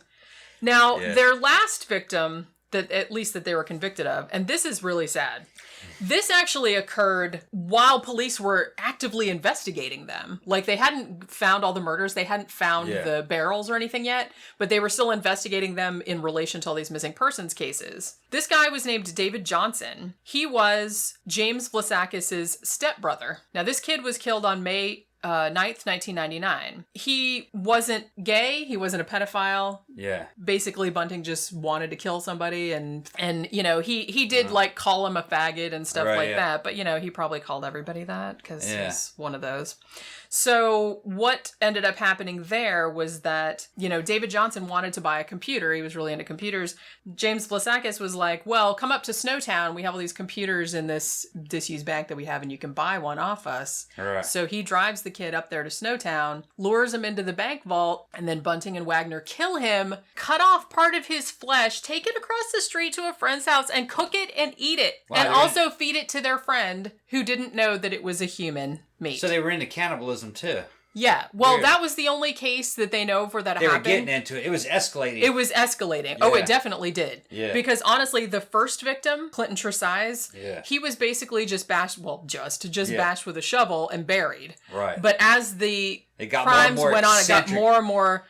Now, their last victim, that at least that they were convicted of, and this is really sad. This actually occurred while police were actively investigating them. Like, they hadn't found all the murders. They hadn't found the barrels or anything yet, but they were still investigating them in relation to all these missing persons cases. This guy was named David Johnson. He was James Vlasakis' stepbrother. Now, this kid was killed on May 9th, 1999. He wasn't gay. He wasn't a pedophile. Yeah. Basically, Bunting just wanted to kill somebody, and you know, he did like call him a faggot and stuff that. But you know, he probably called everybody that because he's one of those. So what ended up happening there was that, you know, David Johnson wanted to buy a computer. He was really into computers. James Vlasakis was like, well, come up to Snowtown. We have all these computers in this disused bank that we have, and you can buy one off us. Right. So he drives the kid up there to Snowtown, lures him into the bank vault, and then Bunting and Wagner kill him, cut off part of his flesh, take it across the street to a friend's house, and cook it and eat it. Wow, and also feed it to their friend who didn't know that it was a human meat. So they were into cannibalism too. Yeah. Well, Weird. that was the only case that they know of where that They were happened. getting into it. It was escalating. It was escalating. Oh, Yeah. it definitely did. Yeah. Because honestly, the first victim, Clinton Tresize, Yeah. he was basically just bashed, Yeah. bashed with a shovel and buried. Right. But as the It got crimes more and more went on, it got eccentric. more and more.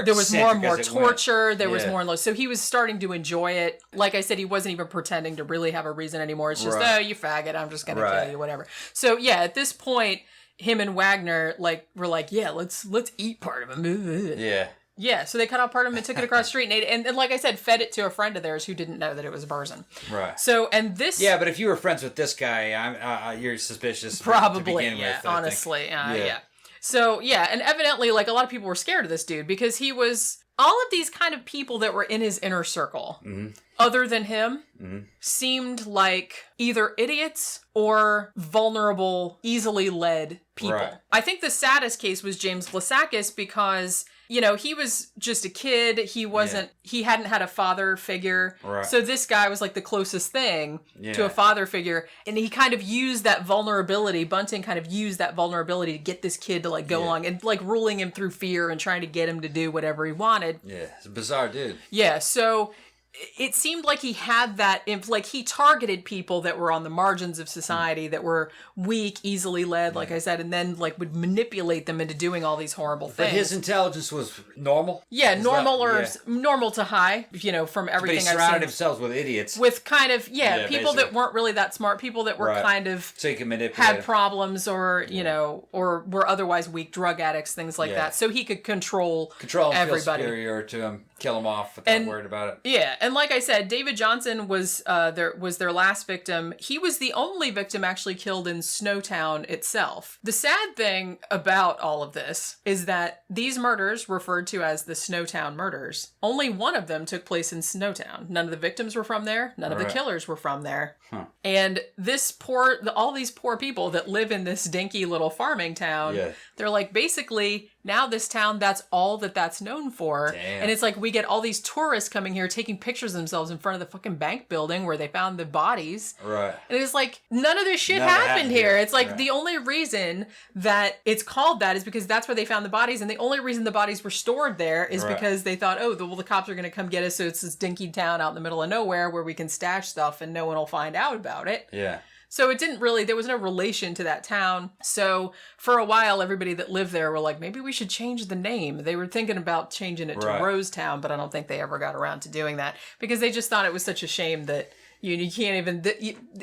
There was more and more eccentric as it went. torture. There was Yeah. more and more. So he was starting to enjoy it. Like I said, he wasn't even pretending to really have a reason anymore. It's just, Right. oh, you faggot, I'm just going to Right. kill you, whatever. So yeah, at this point, him and Wagner were like, yeah, let's eat part of him. Yeah. Yeah, so they cut off part of him and took it across the street and ate it. And like I said, fed it to a friend of theirs who didn't know that it was a person. Right. So, and this... Yeah, but if you were friends with this guy, you're suspicious. Probably, to begin yeah, with, I honestly. think. Yeah. So, yeah, and evidently, a lot of people were scared of this dude because he was... All of these kind of people that were in his inner circle, other than him, seemed like either idiots or vulnerable, easily led people. Right. I think the saddest case was James Vlasakis because, he was just a kid. He hadn't had a father figure. Right. So this guy was like the closest thing to Yeah. a father figure. And he kind of used that vulnerability. Bunting kind of used that vulnerability to get this kid to go along and ruling him through fear and trying to get him to do whatever he wanted. Yeah, it's a bizarre dude. Yeah. So it seemed like he had that, he targeted people that were on the margins of society, that were weak, easily led, like I said, and then would manipulate them into doing all these horrible things. But his intelligence was normal. Yeah, Is normal that- or normal to high, from But everything he I've surrounded seen. himself with idiots. With kind of, Yeah, people that basically. weren't really that smart, people that were Right. kind of So he could manipulate had him. problems or, or were otherwise weak, drug addicts, things like Yeah. that. So he could control him, feel everybody. superior to him, kill him off without And- worried about it. Yeah, and like I said, David Johnson was their last victim. He was the only victim actually killed in Snowtown itself. The sad thing about all of this is that these murders, referred to as the Snowtown Murders, only one of them took place in Snowtown. None of the victims were from there. None of the Right. killers were from there. And all these poor people that live in this dinky little farming town, Yeah. they're like, basically, now this town, that's all that's known for. Damn. And it's like we get all these tourists coming here taking pictures of themselves in front of the fucking bank building where they found the bodies. Right. And it's like, none of this shit None of that happened here. here. It's like Right. the only reason that it's called that is because that's where they found the bodies. And the only reason the bodies were stored there is Right. because they thought, the cops are going to come get us. So it's this dinky town out in the middle of nowhere where we can stash stuff and no one will find out about it. Yeah. So it didn't really, there was no relation to that town. So for a while, everybody that lived there were like, maybe we should change the name. They were thinking about changing it to Right. Rosetown, but I don't think they ever got around to doing that because they just thought it was such a shame that you can't even,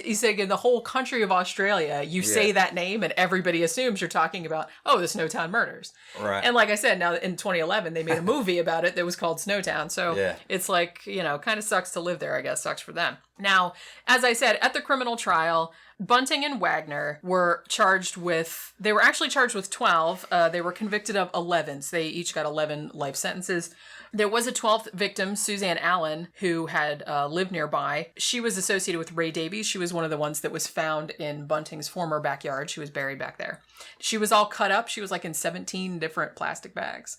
you say in the whole country of Australia, you say that name and everybody assumes you're talking about, the Snowtown Murders. Right. And like I said, now in 2011, they made a movie about it that was called Snowtown. So Yeah. it's like, kind of sucks to live there, I guess. Sucks for them. Now, as I said, at the criminal trial, Bunting and Wagner were actually charged with 12. They were convicted of 11. So they each got 11 life sentences. There was a 12th victim, Suzanne Allen, who had lived nearby. She was associated with Ray Davies. She was one of the ones that was found in Bunting's former backyard. She was buried back there. She was all cut up. She was in 17 different plastic bags.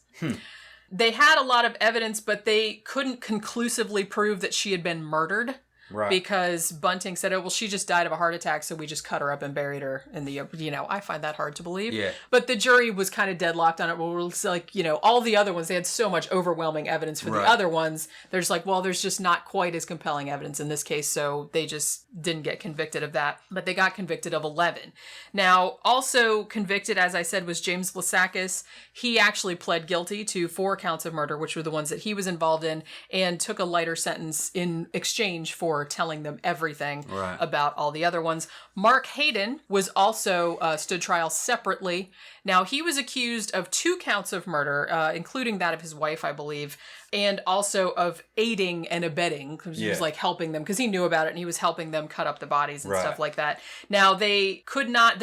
They had a lot of evidence, but they couldn't conclusively prove that she had been murdered. Right. Because Bunting said, she just died of a heart attack, so we just cut her up and buried her in the, I find that hard to believe. Yeah. But the jury was kind of deadlocked on it. Well, it's like, all the other ones, they had so much overwhelming evidence for Right. the other ones. They're just like, there's just not quite as compelling evidence in this case, so they just didn't get convicted of that. But they got convicted of 11. Now, also convicted, as I said, was James Vlasakis. He actually pled guilty to 4 counts of murder, which were the ones that he was involved in, and took a lighter sentence in exchange for telling them everything Right. about all the other ones. Mark Hayden was also stood trial separately. Now, he was accused of 2 counts of murder, including that of his wife, I believe, and also of aiding and abetting, because he was Yeah. helping them, because he knew about it and he was helping them cut up the bodies and Right. stuff like that. Now, the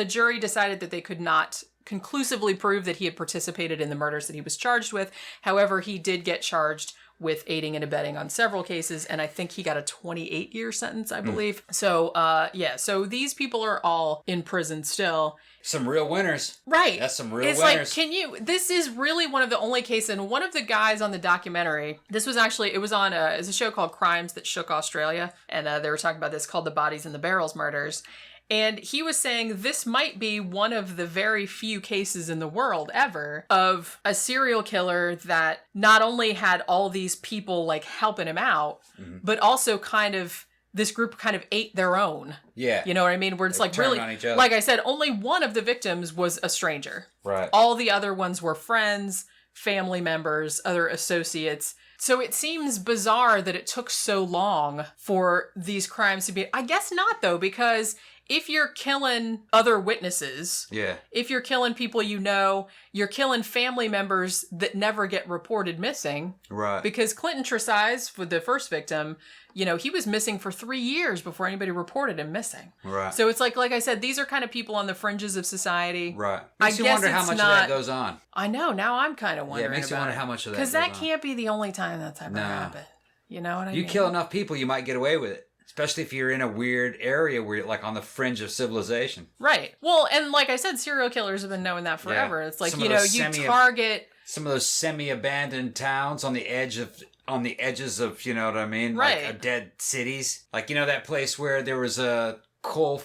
jury decided that they could not conclusively prove that he had participated in the murders that he was charged with. However, he did get charged with aiding and abetting on several cases, and I think he got a 28-year sentence, I believe. So, so these people are all in prison still. Some real winners. Right. That's some real it's winners. Like, this is really one of the only cases, and one of the guys on the documentary, it was on it's a show called Crimes That Shook Australia, and they were talking about this called The Bodies in the Barrels Murders. And he was saying this might be one of the very few cases in the world ever of a serial killer that not only had all these people like helping him out, but also kind of this group kind of ate their own. Yeah. You know what I mean? Where it's They like turned really, on each other. like I said, only one of the victims was a stranger. Right. All the other ones were friends, family members, other associates. So it seems bizarre that it took so long for these crimes to be. I guess not, though, because if you're killing other witnesses, if you're killing people you know, you're killing family members that never get reported missing. Right. Because Clinton Tresize, with the first victim, you know, he was missing for 3 years before anybody reported him missing. Right. So it's like I said, these are kind of people on the fringes of society. Right. I Makes you guess wonder how it's much not- of that goes on. I know. Now I'm kind of wondering. Yeah, it makes you about wonder how much of that because goes that on. can't be the only time that's ever happened. You know what I mean? You kill enough people, you might get away with it. Especially if you're in a weird area where you're like on the fringe of civilization. Right. Well, and like I said, serial killers have been knowing that forever. It's like, Some you of know, those you target. some of those semi-abandoned towns on the edges of, you know what I mean? Right. Like dead cities. Like, you know that place where there was a coal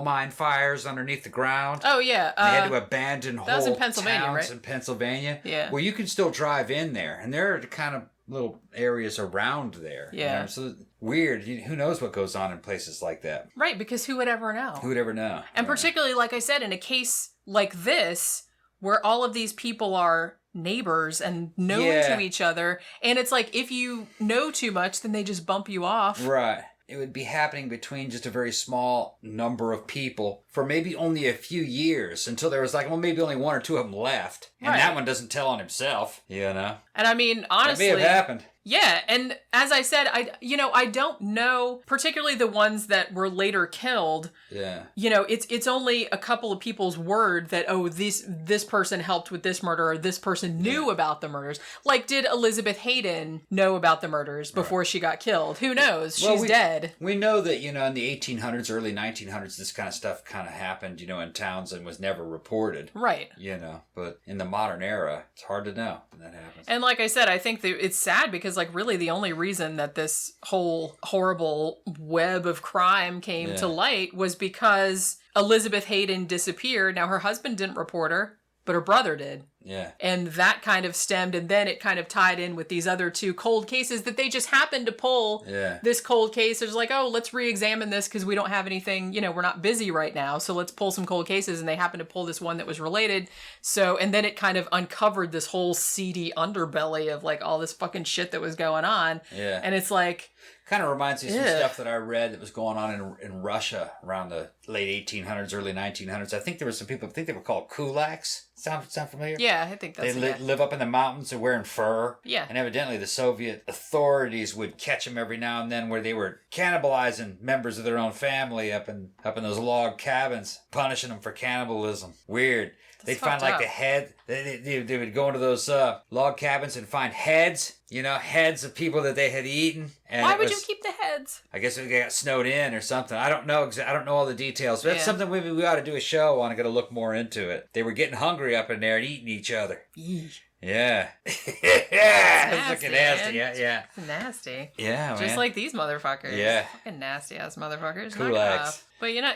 mine fires underneath the ground? Oh, yeah. They had to abandon whole that was in Pennsylvania, towns right? in Pennsylvania. Yeah. Well, you can still drive in there, and there are the kind of little areas around there. Yeah. You know? So weird. Who knows what goes on in places like that? Right, because who would ever know? Who would ever know? And particularly, like I said, in a case like this, where all of these people are neighbors and known to each other, and it's like, if you know too much, then they just bump you off. Right. It would be happening between just a very small number of people for maybe only a few years until there was like, well, maybe only one or two of them left. And Right. that one doesn't tell on himself, you know? And I mean, honestly, That may have happened. Yeah, and as I said, I don't know, particularly the ones that were later killed. Yeah. You know, it's only a couple of people's word that, oh, this person helped with this murder, or this person knew about the murders. Like, did Elizabeth Hayden know about the murders before she got killed? Who knows? Well, She's dead. We know that, you know, in the 1800s, early 1900s, this kind of stuff kind of happened, you know, in towns and was never reported. Right. You know, but in the modern era, it's hard to know when that happens. And like I said, I think that it's sad because, like, really the only reason that this whole horrible web of crime came to light was because Elizabeth Hayden disappeared. Now, her husband didn't report her, but her brother did. Yeah. And that kind of stemmed, and then it kind of tied in with these other two cold cases that they just happened to pull. Yeah. This cold case. There's like, oh, let's re-examine this because we don't have anything, you know, we're not busy right now. So let's pull some cold cases. And they happened to pull this one that was related. So, and then it kind of uncovered this whole seedy underbelly of like all this fucking shit that was going on. Yeah. And it's like, kind of reminds me of some stuff that I read that was going on in Russia around the late 1800s, early 1900s. I think there were some people, I think they were called kulaks. Sound familiar? yeah, I think that's They live up in the mountains and wearing fur. Yeah. And evidently the Soviet authorities would catch them every now and then where they were cannibalizing members of their own family up in those log cabins, punishing them for cannibalism. Weird. They'd find like the head. They would go into those log cabins and find heads, you know, heads of people that they had eaten. And why would you keep the heads? I guess they got snowed in or something. I don't know. I don't know all the details. But that's something maybe we ought to do a show on. I got to look more into it. They were getting hungry up in there and eating each other. Yeah. It's looking nasty. Yeah. Nasty. Yeah, man. Just like these motherfuckers. Yeah. Fucking nasty ass motherfuckers. Kulaks. Knock it off. But you know,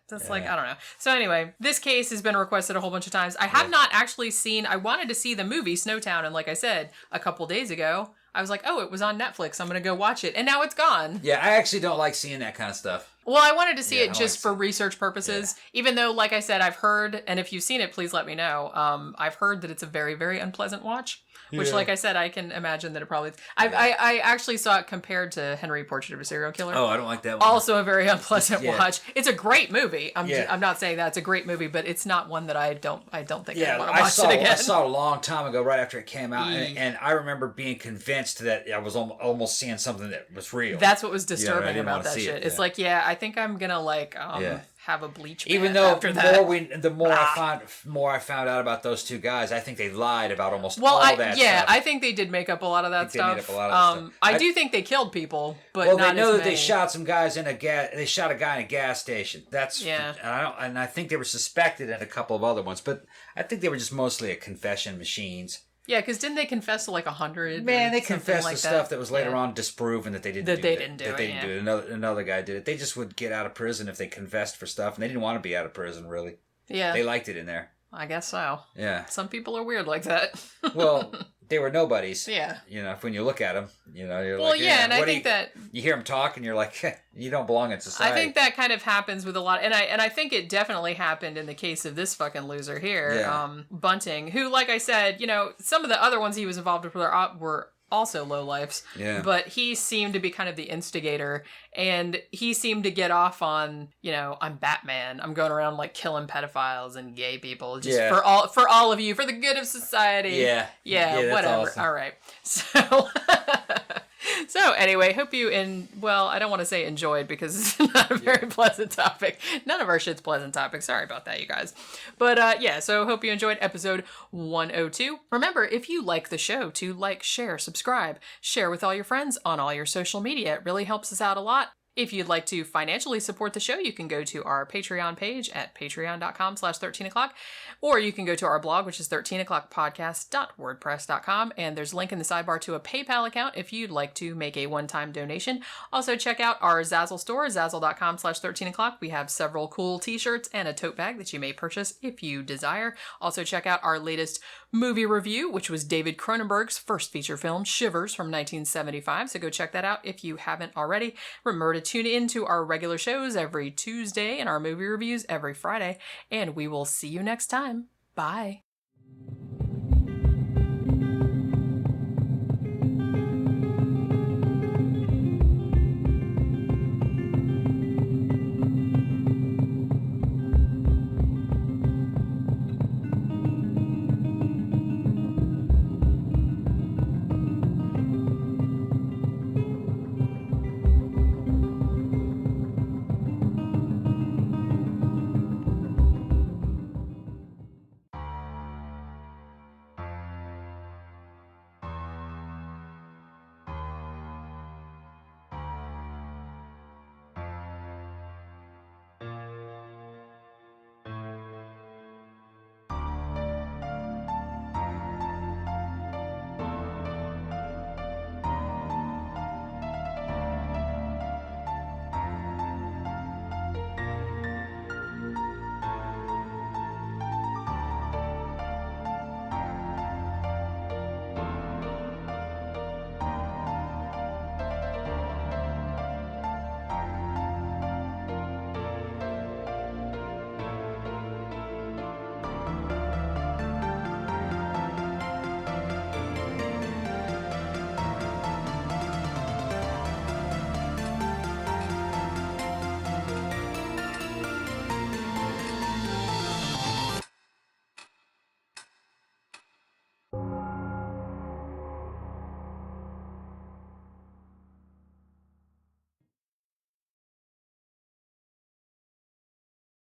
that's like, I don't know. So anyway, this case has been requested a whole bunch of times. I have not actually seen, I wanted to see the movie Snowtown, and like I said, a couple days ago, I was like, oh, it was on Netflix. I'm going to go watch it. And now it's gone. Yeah, I actually don't like seeing that kind of stuff. Well, I wanted to see it I just like for research purposes, even though, like I said, I've heard, and if you've seen it, please let me know. I've heard that it's a very, very unpleasant watch, which, like I said, I can imagine that it probably... I actually saw it compared to Henry, Portrait of a Serial Killer. Oh, I don't like that one. Also a very unpleasant watch. It's a great movie. I'm Yeah. not saying that. It's a great movie, but it's not one that I don't think I want to I watch it again. I saw it a long time ago, right after it came out, and I remember being convinced that I was almost seeing something that was real. That's what was I disturbing didn't about wanna that see shit. it, It's like, I think I'm gonna have a bleach bath Even though after that. the more I found out about those two guys, I think they lied about almost Well, all that stuff. I think they did make up a lot of that They stuff. made up a lot of that stuff. I do think they killed people, but Well, not they know as that they many. shot some guys in they shot a guy in a gas station. That's and I think they were suspected in a couple of other ones, but I think they were just mostly confession machines. Yeah, because didn't they confess to like 100? Man, they something confessed like to that? stuff that was later Yeah. on disproven that they didn't That do they that. didn't do that it, they didn't yeah. do it. Another guy did it. They just would get out of prison if they confessed for stuff, and they didn't want to be out of prison, really. Yeah, They liked it in there. I guess so. Yeah. Some people are weird like that. Well, they were nobodies. Yeah. You know, when you look at them, you know, you're Well, like, yeah, and I what do think that you hear them talk, and you're like, you don't belong in society. I think that kind of happens with a lot, and I think it definitely happened in the case of this fucking loser here, Yeah. Bunting, who, like I said, you know, some of the other ones he was involved with were also lowlifes, Yeah. but he seemed to be kind of the instigator, and he seemed to get off on, you know, I'm Batman, I'm going around like killing pedophiles and gay people just Yeah. for all of you, for the good of society. Yeah. Yeah, that's whatever. awesome. All right. So anyway, hope you I don't want to say enjoyed because it's not a very pleasant topic. None of our shit's pleasant topics. Sorry about that, you guys. But yeah, so hope you enjoyed episode 102. Remember, if you like the show, to like, share, subscribe, share with all your friends on all your social media. It really helps us out a lot. If you'd like to financially support the show, you can go to our Patreon page at patreon.com/13o'clock, or you can go to our blog, which is 13o'clockpodcast.wordpress.com, and there's a link in the sidebar to a PayPal account if you'd like to make a one-time donation. Also, check out our Zazzle store, zazzle.com/13o'clock. We have several cool t-shirts and a tote bag that you may purchase if you desire. Also, check out our latest movie review, which was David Cronenberg's first feature film, Shivers, from 1975, so go check that out if you haven't already. Remember to tune in to our regular shows every Tuesday and our movie reviews every Friday, and we will see you next time. Bye.